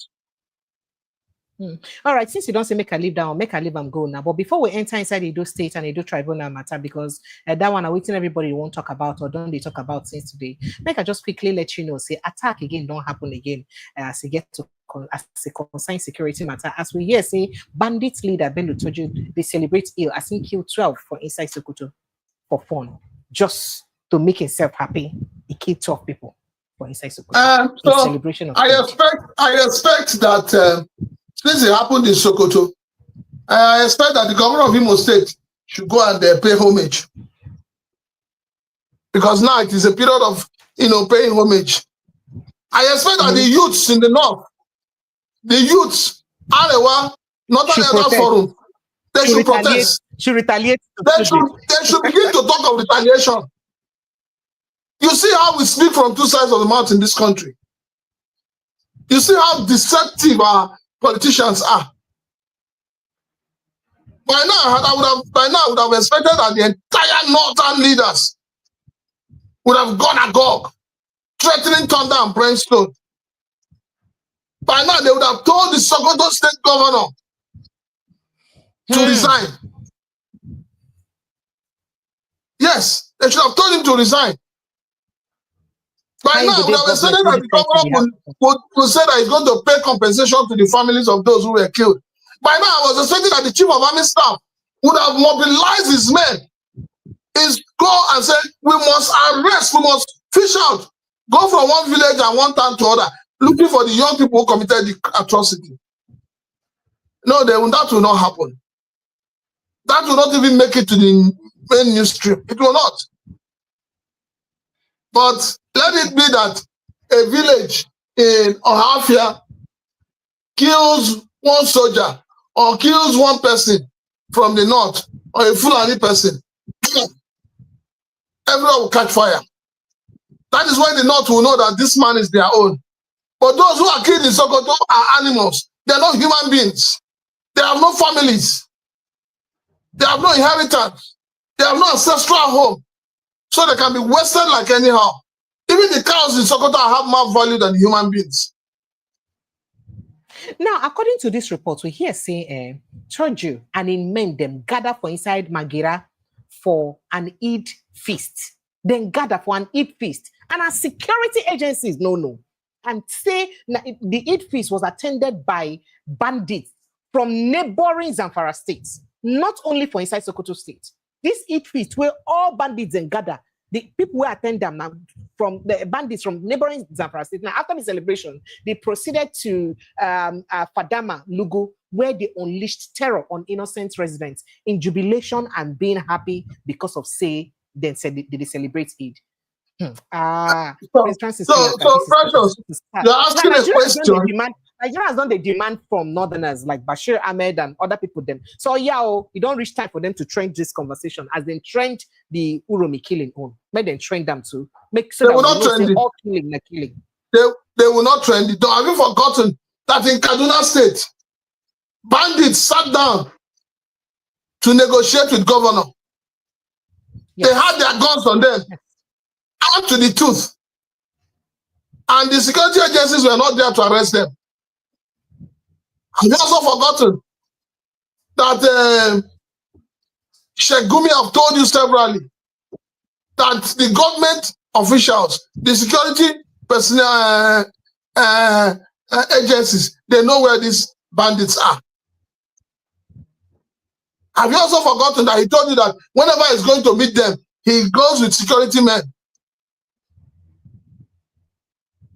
All right, since you don't say make I leave down, make I leave and go now. But before we enter inside Edo State and Edo Tribunal matter, because that one I'm waiting everybody won't talk about or don't they talk about since today. Make I just quickly let you know, say attack again don't happen again as they get to as a concern security matter. As we hear say bandit leader Bello Toju, they celebrate ill as he killed 12 for inside Sokoto for fun, just to make himself happy. He killed 12 people for inside Sokoto. So celebration of I expect that. Since it happened in Sokoto, I expect that the governor of Imo State should go and pay homage. Because now it is a period of, paying homage. I expect that the youths in the north, the youths, Arewa, Northern Elder Forum, they should protest. Should retaliate. They should begin to talk of retaliation. You see how we speak from two sides of the mouth in this country. You see how deceptive our politicians are. By now, I would have expected that the entire northern leaders would have gone agog, threatening thunder and brimstone. By now, they would have told the Sokoto state governor to resign. Yes, they should have told him to resign. By now, we have expected that the governor would say that he's going to pay compensation to the families of those who were killed. By now, I was expecting that the chief of army staff would have mobilized his men, go and say, we must arrest, we must fish out, go from one village and one town to other, looking for the young people who committed the atrocity. No, that will not happen. That will not even make it to the main news stream. It will not. But let it be that a village in Ohafia kills one soldier or kills one person from the north or a Fulani person. Everyone will catch fire. That is why the north will know that this man is their own. But those who are killed in Sokoto are animals. They are not human beings. They have no families. They have no inheritance. They have no ancestral home. So they can be wasted like anyhow. Even the cows in Sokoto have more value than human beings. Now, according to this report, we hear say Choju and in men them gather for inside Magira for an Eid feast. Then gather for an Eid feast. And as security agencies, no. And say the Eid feast was attended by bandits from neighboring Zamfara states, not only for inside Sokoto state. This Eid feast where all bandits then gather, the people who attend them now from the bandits from neighboring Zamfara state. Now, after the celebration, they proceeded to Fadama, Lugu, where they unleashed terror on innocent residents in jubilation and being happy because of, say, they celebrate Eid. Prince Francis, Precious, you're asking a question. Nigeria has done the demand from northerners like Bashir Ahmed and other people. Then, so you don't reach time for them to trend this conversation as they trend the Uromi killing on. Make them trend them to make sure they will not trend it. All killing, like killing. They will not trend it. Have you forgotten that in Kaduna State, bandits sat down to negotiate with governor? Yes. They had their guns on them, out to the tooth, and the security agencies were not there to arrest them. Have you also forgotten that Sheikh Gumi have told you severally that the government officials, the security personnel agencies, they know where these bandits are. Have you also forgotten that he told you that whenever he's going to meet them, he goes with security men?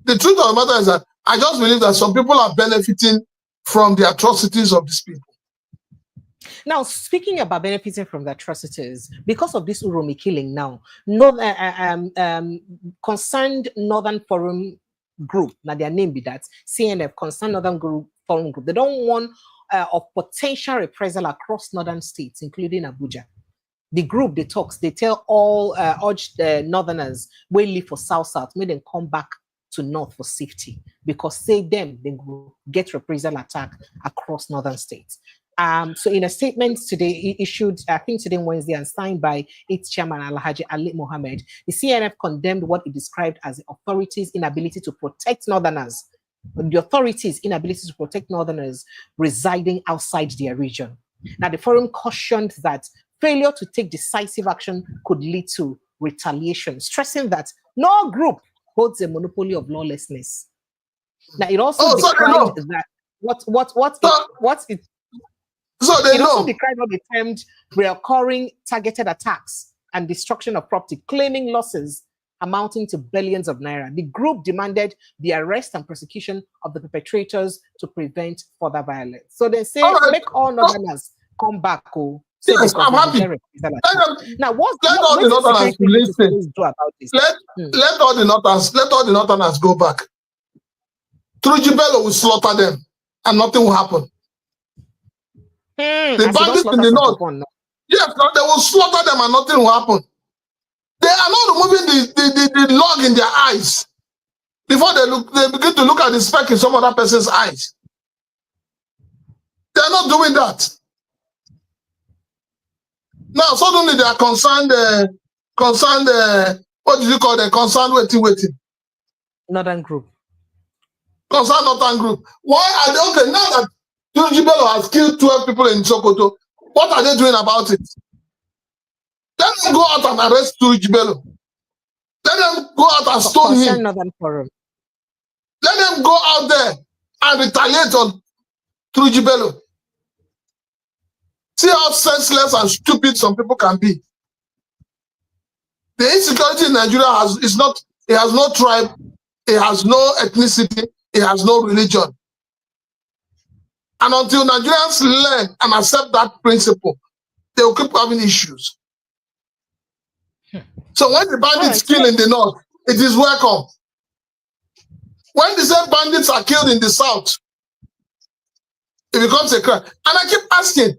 The truth of the matter is that I just believe that some people are benefiting from the atrocities of these people. Now, speaking about benefiting from the atrocities, because of this Uromi killing now, concerned Northern Forum Group, now their name be that, CNF, Concerned Northern Forum Group, they don't want of potential reprisal across northern states, including Abuja. The group, they talks, they tell all, urge the northerners, we live for South, may them come back to north for safety, because say them, they will get reprisal attack across northern states. So in a statement today issued, I think today Wednesday, and signed by its chairman Alhaji Ali Mohammed, the CNF condemned what it described as the authorities' inability to protect northerners, residing outside their region. Now the forum cautioned that failure to take decisive action could lead to retaliation, stressing that no group holds a monopoly of lawlessness. Now it also described that it also described what they termed recurring targeted attacks and destruction of property, claiming losses amounting to billions of naira. The group demanded the arrest and prosecution of the perpetrators to prevent further violence. So they say, make all northerners come back. Yes, I'm happy. Now, what let all the northerners listen. Do about this? Let all the northerners go back. Trujibelo will slaughter them, and nothing will happen. The bandits in the north, yes, they will slaughter them, and nothing will happen. They are not removing the log in their eyes before they begin to look at the speck in some other person's eyes. They are not doing that. Now suddenly they are concerned. What did you call them? Concerned waiting. Northern group. Concerned Northern group. Why are they okay now that Trujibelo has killed 12 people in Sokoto? What are they doing about it? Let them go out and arrest Trujibelo. Let them go out and stone him. Northern Forum. Let them go out there and retaliate on Trujibelo. See how senseless and stupid some people can be. The insecurity in Nigeria has no tribe, it has no ethnicity, it has no religion. And until Nigerians learn and accept that principle, they will keep having issues. So when the bandits kill in the north, it is welcome. When the same bandits are killed in the south, it becomes a crime. And I keep asking,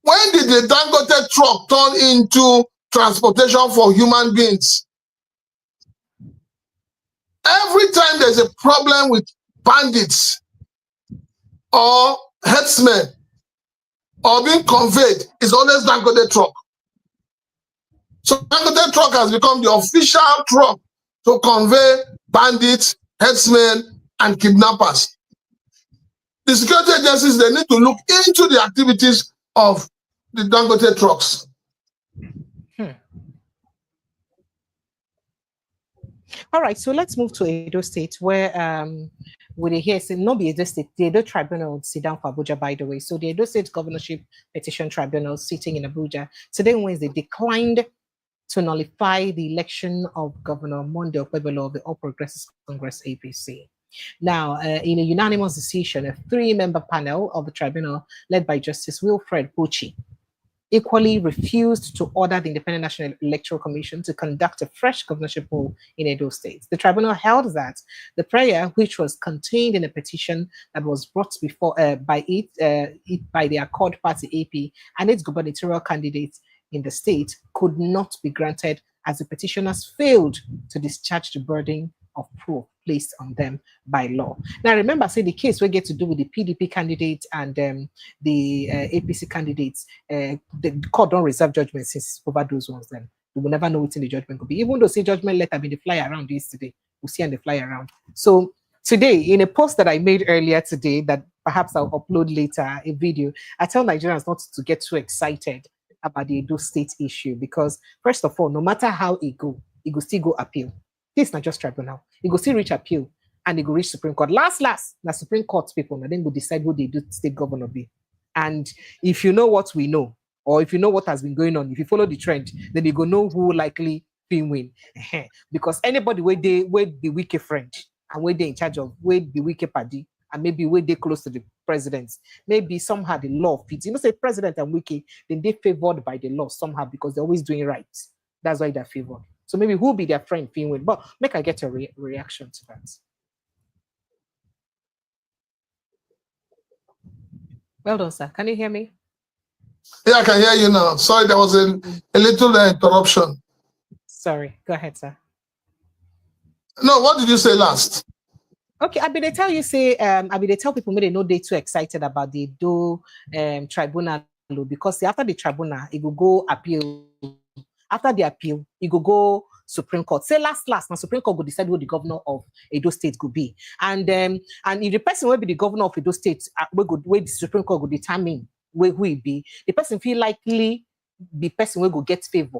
when did the Dangote truck turn into transportation for human beings? Every time there's a problem with bandits or herdsmen or being conveyed, it's always Dangote truck. So Dangote truck has become the official truck to convey bandits, herdsmen, and kidnappers. the security agencies, they need to look into the activities of the Dangote trucks. All right, so let's move to Edo State, where we hear say no be Edo State, the Edo Tribunal sit down for Abuja, by the way. So the Edo State Governorship Petition Tribunal sitting in Abuja today Wednesday declined to nullify the election of Governor Monday Okpebholo of the All Progressives Congress APC. Now, in a unanimous decision, a 3-member panel of the tribunal led by Justice Wilfred Buchi equally refused to order the Independent National Electoral Commission to conduct a fresh governorship poll in Edo State. The tribunal held that the prayer, which was contained in a petition that was brought before by the Accord Party AP and its gubernatorial candidates in the state, could not be granted as the petitioners failed to discharge the burden of proof placed on them by law. Now, remember, say the case we get to do with the PDP candidate and the APC candidates, the court don't reserve judgment since over those ones. Then we will never know what in the judgment could be. Even though say judgment letter been the fly around yesterday, we'll see on the fly around. So today, in a post that I made earlier today, that perhaps I'll upload later, a video, I tell Nigerians not to get too excited about the Edo State issue because, first of all, no matter how it go still go appeal. This is not just tribunal. It go still reach appeal and it go reach Supreme Court. Last, the Supreme Court people, and then go decide who they do state governor be. And if you know what we know, or if you know what has been going on, if you follow the trend, then you go know who likely win. Because anybody where they be wicked friend and where they in charge of, where be wicked party, and maybe where they close to the president, maybe somehow the law fits. You know, say president and wiki, then they favored by the law somehow because they're always doing right. That's why they're favored. So maybe who be their friend win? But make I get a reaction to that. Well done, sir. Can you hear me? Yeah, I can hear you now. Sorry, there was a little interruption. Sorry. Go ahead, sir. No, what did you say last? Okay, I mean, they tell you say, they tell people maybe they know they're too excited about the Edo tribunal because after the tribunal, it will go appeal. After the appeal, it will go Supreme Court. Say last, now Supreme Court will decide who the governor of Edo State could be. And if the person will be the governor of Edo State, where the Supreme Court will determine who he be, the person feel likely the person will go get favor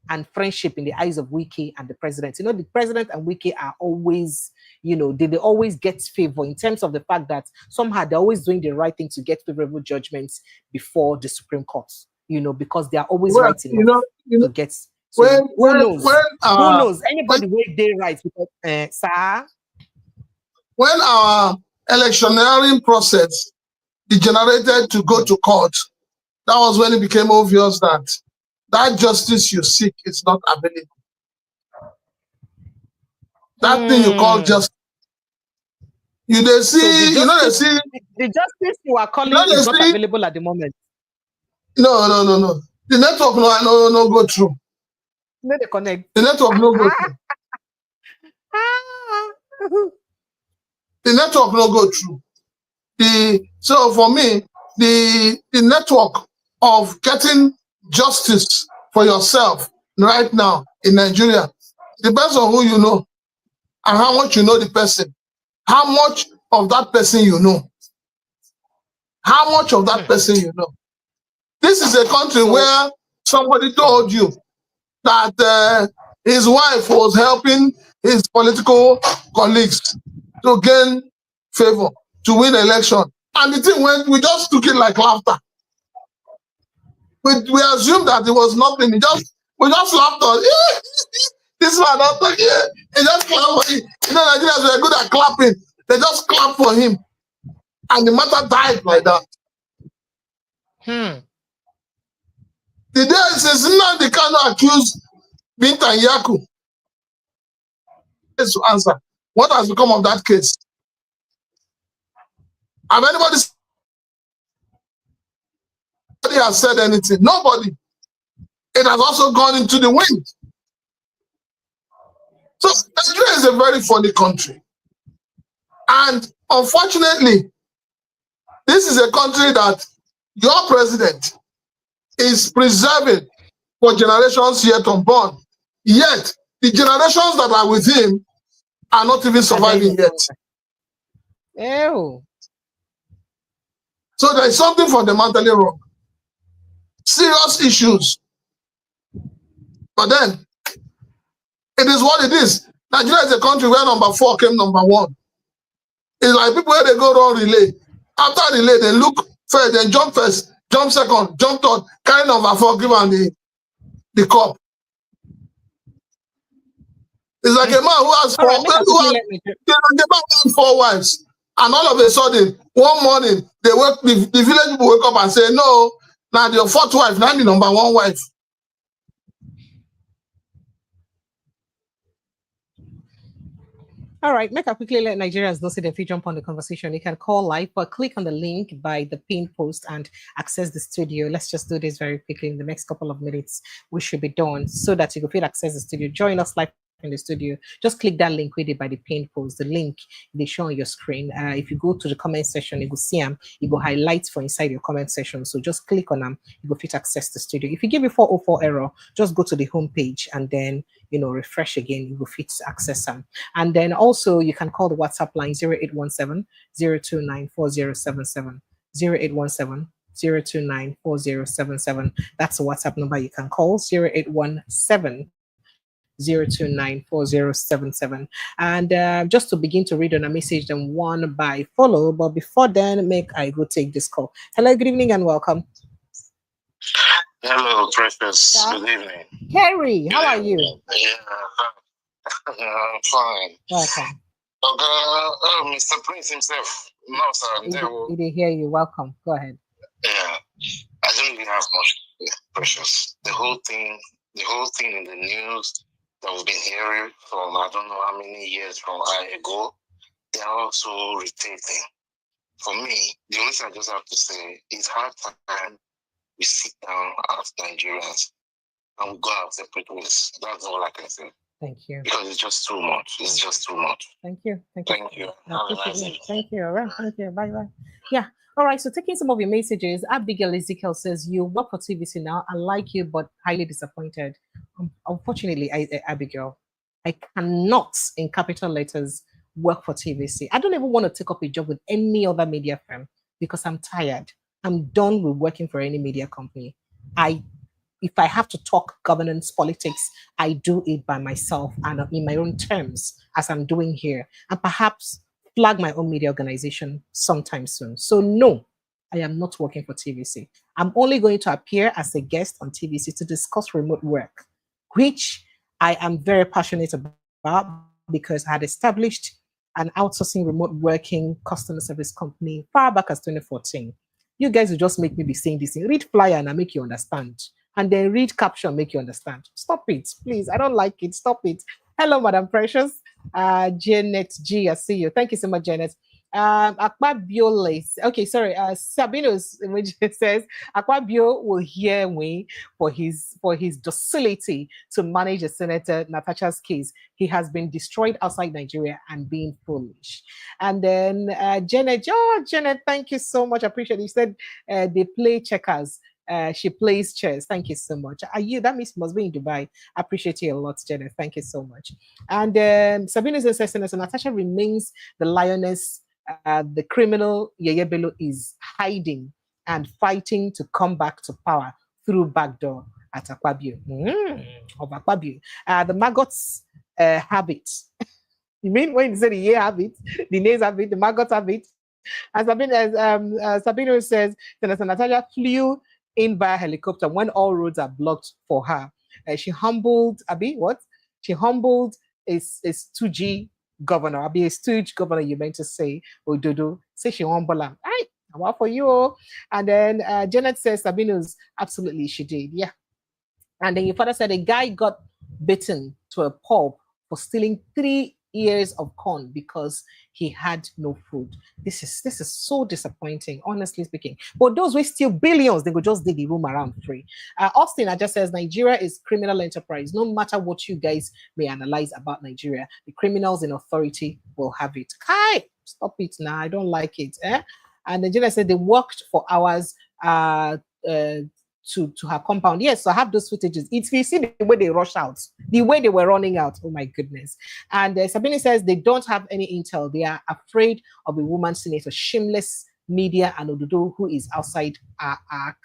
and friendship in the eyes of Wike and the president. You know, the president and Wike are always, you know, they always get favor in terms of the fact that somehow they're always doing the right thing to get favorable judgments before the Supreme Court, you know, because they are always right enough to get. So who knows? Anybody will they right because, sir? When our electioneering process degenerated to go to court, that was when it became obvious that justice you seek is not available. That thing you call justice. You they see, so you know, they see the justice you are calling is not available at the moment. No. The network no go through. No, they connect. The network no go through. The network no go through. So for me, the network of getting justice for yourself right now in Nigeria depends on who you know and how much you know the person. How much of that person you know. How much of that person you know. This is a country where somebody told you that his wife was helping his political colleagues to gain favor, to win election. And the thing went, we just took it like laughter. We assumed that it was nothing. We just laughed on this man not talking. He just clapped for him. You know, Nigerians were good at clapping. They just clapped for him. And the matter died like that. The day says Nnamdi Kanu accused Binta and Yaku. To answer. What has become of that case? Have anybody has said anything? Nobody. It has also gone into the wind. So Nigeria is a very funny country. And unfortunately, this is a country that your president is preserving for generations yet unborn. Yet, the generations that are with him are not even surviving yet. Ew. So there is something fundamentally wrong. Serious issues. But then, it is what it is. Nigeria is a country where number 4 came number 1. It's like people where they go run relay. After relay, they look first, then jump first, jump second, jump third, carry number 4, give them the cup. It's like a man who has 4, who has 4 wives. And all of a sudden, one morning, they wake, the village people wake up and say, no, now your 4th wife, now the number 1 wife. All right, make I quickly let Nigerians know so if you jump on the conversation. You can call live, but click on the link by the pinned post and access the studio. Let's just do this very quickly in the next couple of minutes. We should be done so that you can feel access the studio. Join us live in the studio. Just click that link with it by the pinned post. The link they show on your screen. If you go to the comment section, you will see them. You go highlight for inside your comment section. So just click on them. You go fit access the studio. If you give you 404 error, just go to the home page and then refresh again. You will fit access them. And then also you can call the WhatsApp line 0817-029-4077. 0817-029-4077. That's the WhatsApp number you can call. 0817 029-4077. And just to begin to read on a message, then one by follow. But before then, make I go take this call. Hello, good evening and welcome. Hello, Precious. Yeah. Good evening. Kerry, how are you? Yeah, I'm fine. Welcome. Mr. Prince himself. No, sir. He didn't hear you. Welcome. Go ahead. Yeah, I don't really have much, Precious. The whole thing in the news that we've been hearing from I don't know how many years from ago, they're also rotating. For me, the only thing I just have to say is hard time we sit down as Nigerians and we go our separate ways. That's all I can say. Thank you. Because it's just too much. It's just too much. Thank you. Thank you. Have a nice evening. Thank you. All right. Thank you. Bye bye. Yeah. All right. So taking some of your messages, Abigail Ezekiel says you work for TVC now. I like you, but highly disappointed. Unfortunately, Abigail, I cannot, in capital letters, work for TVC. I don't even want to take up a job with any other media firm because I'm tired. I'm done with working for any media company. If I have to talk governance, politics, I do it by myself and in my own terms, as I'm doing here, and perhaps flag my own media organization sometime soon. So no, I am not working for TVC. I'm only going to appear as a guest on TVC to discuss remote work, which I am very passionate about because I had established an outsourcing remote working customer service company far back as 2014. You guys will just make me be saying this thing. Read flyer and I make you understand. And then read caption, make you understand. Stop it, please. I don't like it. Stop it. Hello, Madam Precious. Janet G, I see you. Thank you so much, Janet. Akpabio, okay, sorry. Sabino says Akpabio will hear me for his docility to manage the Senator Natasha's case. He has been destroyed outside Nigeria and being foolish. And then Janet, thank you so much. I appreciate it. You said they play checkers. She plays chess. Thank you so much. Are you? That means must be in Dubai. I appreciate you a lot, Janet. Thank you so much. And Sabina says, so Natasha remains the lioness. The criminal Yeye Bello is hiding and fighting to come back to power through backdoor at Akpabio. Of Akpabio. The maggots have it. You mean when you say the year have it, the names have it, the maggots have it? As Sabino says, Senator Natasha flew in by helicopter when all roads are blocked for her. She humbled She humbled a stooge governor. A stooge governor, you meant to say, Ododo. Say she humbled him. Right, well for you. And then Janet says Sabino's absolutely she did. Yeah. And then your father said a guy got bitten to a pulp for stealing 3 ears of corn because he had no food. This is so disappointing, honestly speaking. But those who steal billions, they go just dig the room around free. Austin just says Nigeria is criminal enterprise. No matter what you guys may analyze about Nigeria, the criminals in authority will have it. Kai, stop it now. I don't like it. And the jailer said they worked for hours to her compound. Yes, so I have those footages. If you see the way they rush out, the way they were running out, oh my goodness. And Sabine says they don't have any intel. They are afraid of a woman senator, shameless media and Odudu, who is outside.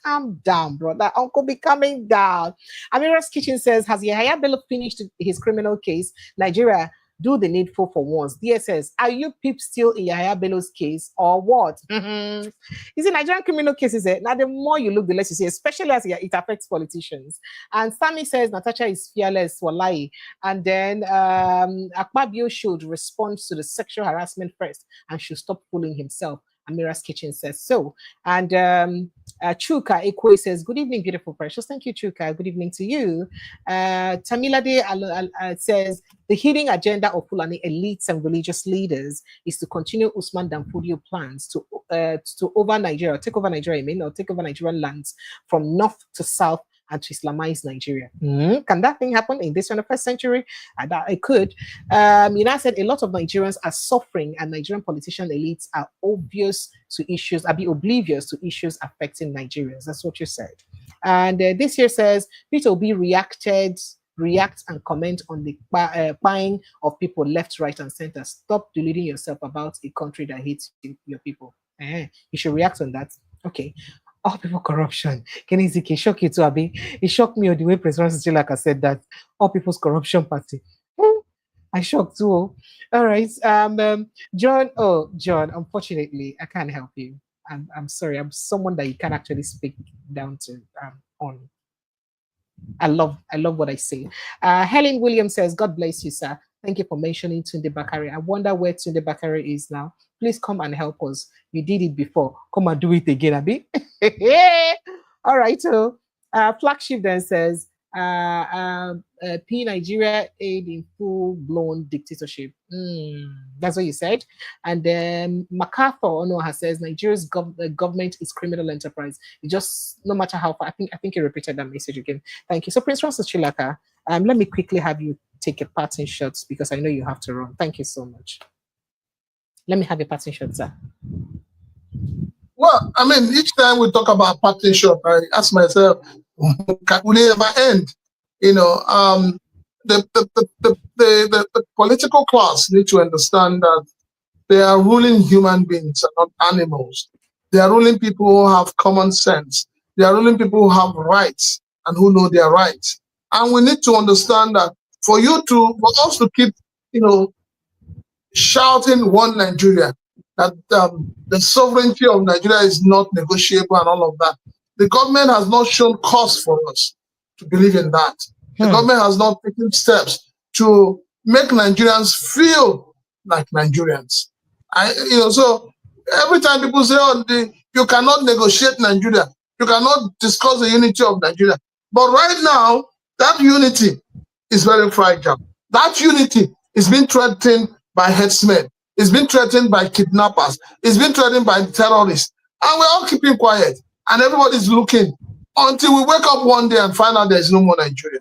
Calm down, brother. Uncle be coming down. Amira's Kitchen says, has Yahaya Bello finished his criminal case? Nigeria, do the needful for once. DSS, are you peeps still in Yahaya Bello's case or what? You see, Nigerian criminal cases, now the more you look, the less you see, especially as it affects politicians. And Sammy says Natasha is fearless, wallahi. And then Akpabio should respond to the sexual harassment first and should stop fooling himself. Amira's Kitchen says so. And Chuka Ekwe says, good evening, beautiful precious. Thank you, Chuka. Good evening to you. Tamilade says, the hidden agenda of Fulani elites and religious leaders is to continue Usman Danfodio plans to over Nigeria, take over Nigeria, or take over Nigerian lands from north to south and to Islamize Nigeria. Can that thing happen in this 21st century? That it could. Mina said a lot of Nigerians are suffering and Nigerian politician elites are oblivious to issues affecting Nigerians. That's what you said. And this year says, Peter Obi react and comment on the buying of people left, right, and center. Stop deluding yourself about a country that hates your people. You should react on that. Okay. All people corruption. Can it shock you too, Abi? It shocked me on the way President Chilaka said that. All people's corruption party. I shocked too. All right. John. Oh, John, unfortunately, I can't help you. I'm sorry. I'm someone that you can actually speak down to on. I love what I say. Helen Williams says, God bless you, sir. Thank you for mentioning Tunde Bakari. I wonder where Tunde Bakari is now. Please come and help us. You did it before. Come and do it again, Abi. All right. So Flagship then says, P Nigeria aid in full-blown dictatorship. That's what you said. And then MacArthur Onoha says Nigeria's government is criminal enterprise. It just, no matter how far, I think he repeated that message again. Thank you. So Prince Francis Chilaka, let me quickly have you take a parting shot because I know you have to run. Thank you so much. Let me have a parting shot, sir. Well, I mean, each time we talk about parting shot, I ask myself, will it ever end? You know, the political class need to understand that they are ruling human beings and not animals. They are ruling people who have common sense. They are ruling people who have rights and who know their rights. And we need to understand that for us to keep, shouting one Nigeria, that the sovereignty of Nigeria is not negotiable and all of that. The government has not shown cause for us to believe in that. The government has not taken steps to make Nigerians feel like Nigerians. So every time people say, you cannot negotiate Nigeria, you cannot discuss the unity of Nigeria. But right now, that unity is very fragile. That unity is being threatened by headsmen. It's been threatened by kidnappers. It's been threatened by terrorists. And we're all keeping quiet. And everybody's looking until we wake up one day and find out there's no more Nigeria.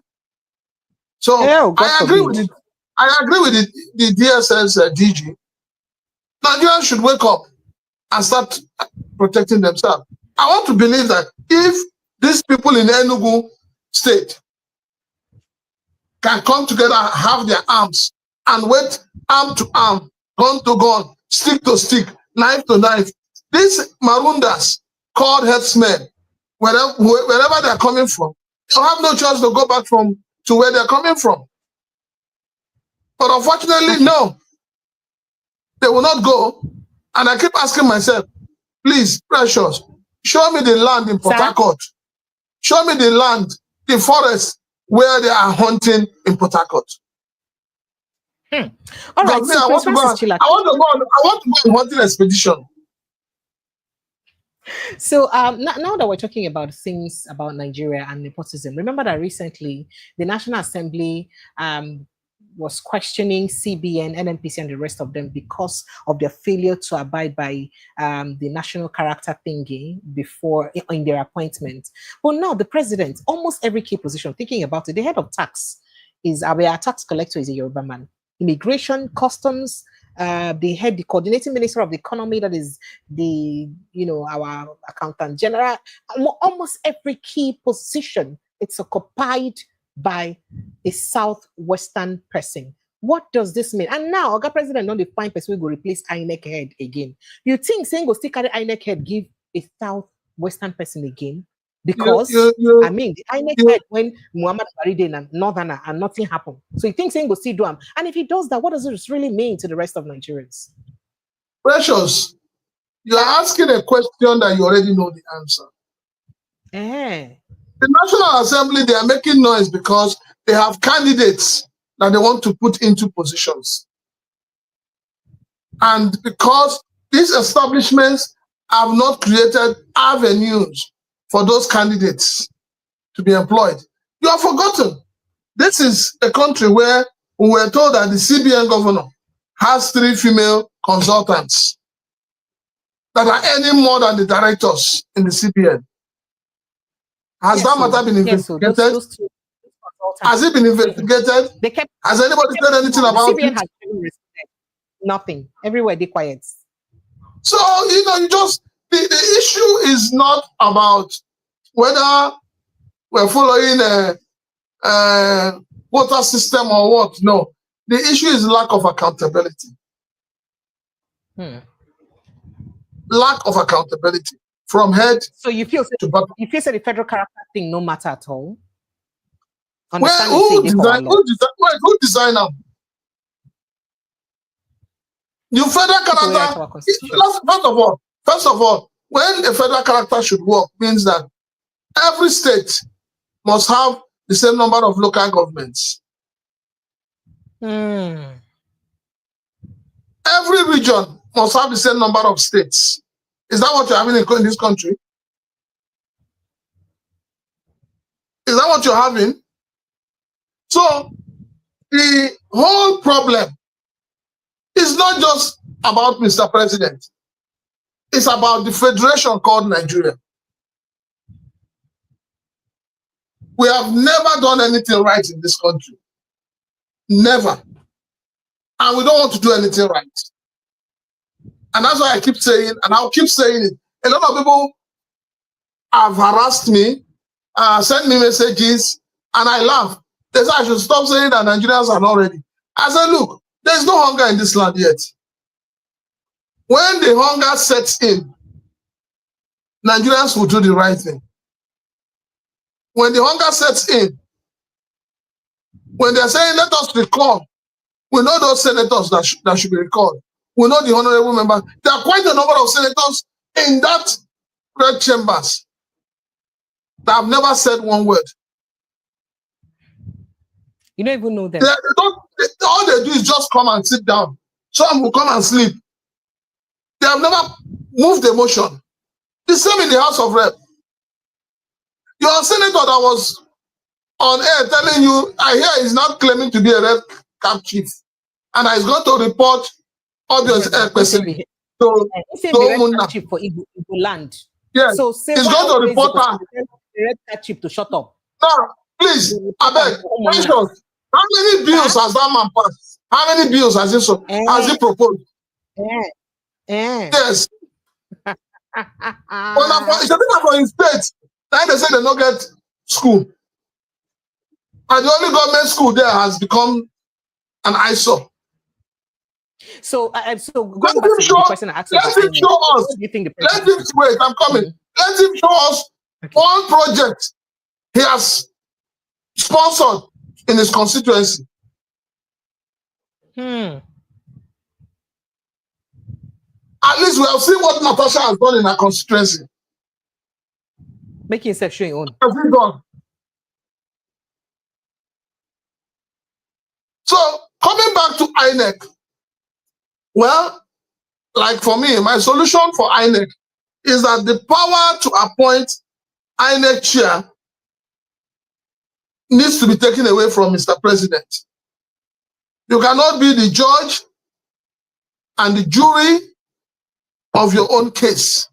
So I agree with it. I agree with the DSS DG. Nigerians should wake up and start protecting themselves. I want to believe that if these people in Enugu state can come together and have their arms and wait arm to arm, gun to gun, stick to stick, knife to knife, these Marundas called headsmen, wherever they're coming from, they'll have no chance to go back to where they're coming from. But unfortunately, no, they will not go. And I keep asking myself, please, precious, show me the land in Port Harcourt. Show me the land, the forest where they are hunting in Port Harcourt. All right, so I want to go on hunting expedition. So now that we're talking about things about Nigeria and nepotism, remember that recently the National Assembly was questioning CBN, NNPC, and the rest of them because of their failure to abide by the national character thingy before in their appointment. But now the president, almost every key position, thinking about it, the head of tax is our tax collector is a Yoruba man. Immigration, customs, the coordinating minister of the economy, that is our accountant general. Almost every key position, it's occupied by a southwestern person. What does this mean? And now, Oga President, not the fine person will replace INEC head again. You think saying go still carry INEC head give a southwestern person again? Because I mean, the INEC head when Muhammad Buhari did and Northerner and nothing happened. So you think saying go still do him? And if he does that, what does it really mean to the rest of Nigerians? Precious, you are asking a question that you already know the answer. The National Assembly, they are making noise because they have candidates that they want to put into positions. And because these establishments have not created avenues for those candidates to be employed. You have forgotten. This is a country where we were told that the CBN governor has 3 female consultants that are earning more than the directors in the CBN. Has that matter been investigated? Has it been investigated? Has anybody said anything about it? Has nothing. Everywhere they quiet. So, you know, the issue is not about whether we're following a quota system or what. No. The issue is lack of accountability. Lack of accountability from head so you feel to bottom. You feel the federal character thing no matter at all? Well, who designed them? The federal character, first of all, when a federal character should work means that every state must have the same number of local governments. Every region must have the same number of states. Is that what you're having in this country? Is that what you're having? So the whole problem is not just about Mr. President. It's about the federation called Nigeria. We have never done anything right in this country. Never. And we don't want to do anything right. And that's why I keep saying, and I'll keep saying it. A lot of people have harassed me, sent me messages, and I laugh. They say I should stop saying that Nigerians are not ready. I said, look, there's no hunger in this land yet. When the hunger sets in, Nigerians will do the right thing. When the hunger sets in, when they're saying, let us recall, we know those senators that should be recalled. We know the honorable members. There are quite a number of senators in that red chambers that have never said one word. You don't even know them. All they do is just come and sit down. Some will come and sleep. They have never moved a motion. The same in the House of Rep. Your senator that was on air telling you, I hear he's not claiming to be a red cap chief, and he's going to report obvious person. So chief for Igbo land. Yes, so he's going to report her. The red cap chief to shut up. No, please, I beg. How many bills has that man passed? How many bills has he proposed? Yes. Well, it's a bit for his state. Then they say they don't get school. And the only government school there has become an eyesore. So going back to the question I asked, let him show us. Let him wait. I'm coming. Let him show us one project he has sponsored in his constituency. At least we have seen what Natasha has done in her constituency. Making himself show your own. So coming back to INEC, well, like for me, my solution for INEC is that the power to appoint INEC chair needs to be taken away from Mr. President. You cannot be the judge and the jury of your own case.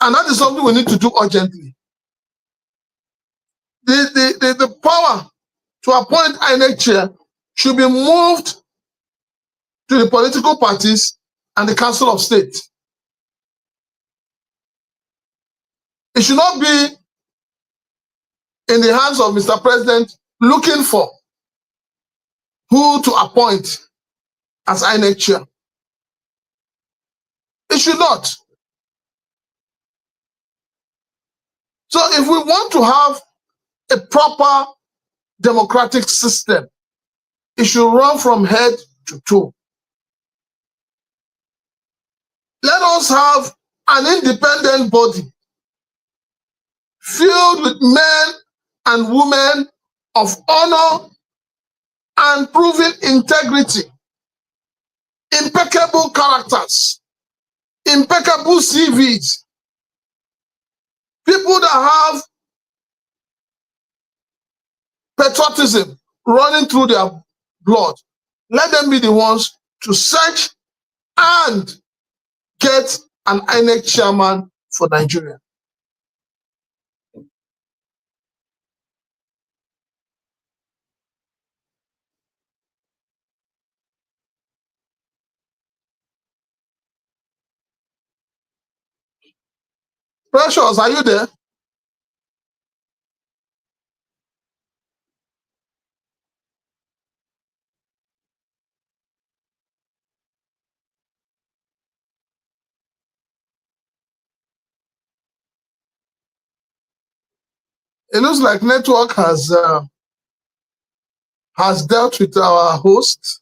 And that is something we need to do urgently. The power to appoint INEC chair should be moved to the political parties and the Council of State. It should not be in the hands of Mr. President looking for who to appoint as INEC chair. It should not. So if we want to have a proper democratic system, it should run from head to toe. Let us have an independent body filled with men and women of honor and proven integrity, impeccable characters, impeccable CVs, people that have patriotism running through their blood. Let them be the ones to search and get an INEC chairman for Nigeria. Precious, are you there? It looks like network has dealt with our host.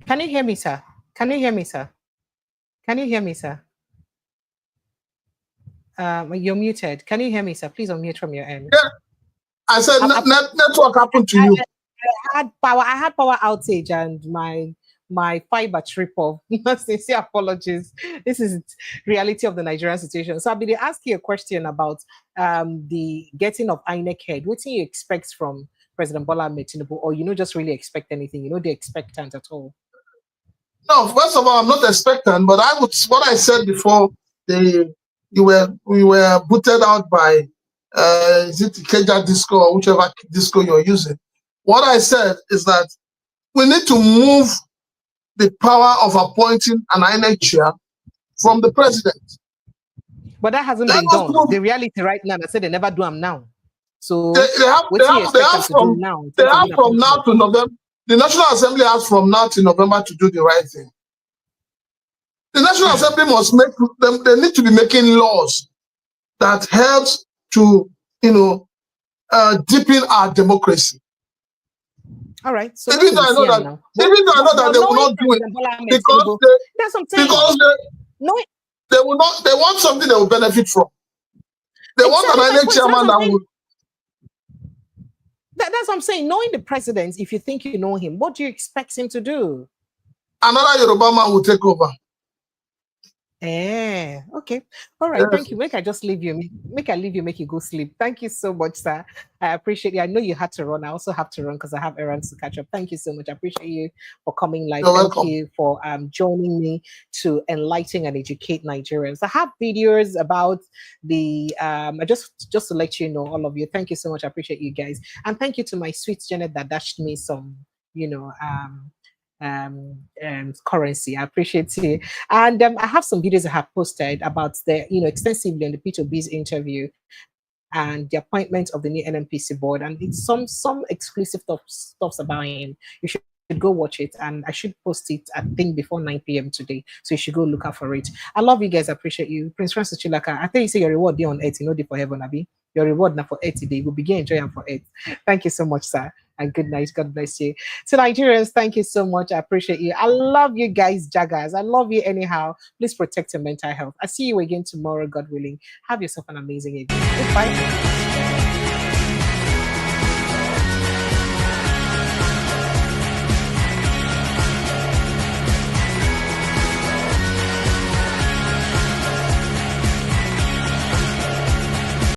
Can you hear me, sir? Can you hear me, sir? Can you hear me, sir? You're muted. Can you hear me, sir? Please unmute from your end. Yeah, I said network happened to you. I had power outage and my fiber trip off. Sincere apologies. This is reality of the Nigerian situation. So I'll be asking you a question about the getting of INEC head. What do you expect from President Bola Ahmed Tinubu, or just really expect anything? The expectant at all? No, first of all, I'm not expectant, but what I said before we were booted out by is it Keja Disco or whichever disco you're using. What I said is that we need to move the power of appointing an INEC chair from the president. But that hasn't been done. The reality right now, I said they never do them now. So they have from now to November. The National Assembly has from now to November to do the right thing. The National Assembly must make them. They need to be making laws that helps to deepen our democracy. All right. So even though I know that they will not do it because they will not. They want something they will benefit from. They want an INEC chairman that will. That's what I'm saying. Knowing the president, if you think you know him, what do you expect him to do? Another Yoruba man will take over. Okay. All right. Yes. Thank you. Make I just leave you. Make you go sleep. Thank you so much, sir. I appreciate you. I know you had to run. I also have to run because I have errands to catch up. Thank you so much. I appreciate you for coming live. Thank you for joining me to enlighten and educate Nigerians. I have videos about the just to let you know, all of you. Thank you so much. I appreciate you guys. And thank you to my sweet Janet that dashed me some, currency. I appreciate it. And I have some videos I have posted about the, extensively on the P2B's interview and the appointment of the new NNPC board, and it's some exclusive stuffs about him. You should go watch it, and I should post it, I think, before 9 p.m. today, so you should go look out for it. I love you guys. I appreciate you. Prince Francis Chilaka, I think you say your reward day on earth, day for heaven, Abi. Your reward now for 80 days. We'll begin enjoying for it. Thank you so much, sir. And good night. God bless you. So Nigerians, thank you so much. I appreciate you. I love you guys, Jaggers. I love you anyhow. Please protect your mental health. I see you again tomorrow, God willing. Have yourself an amazing evening. Goodbye.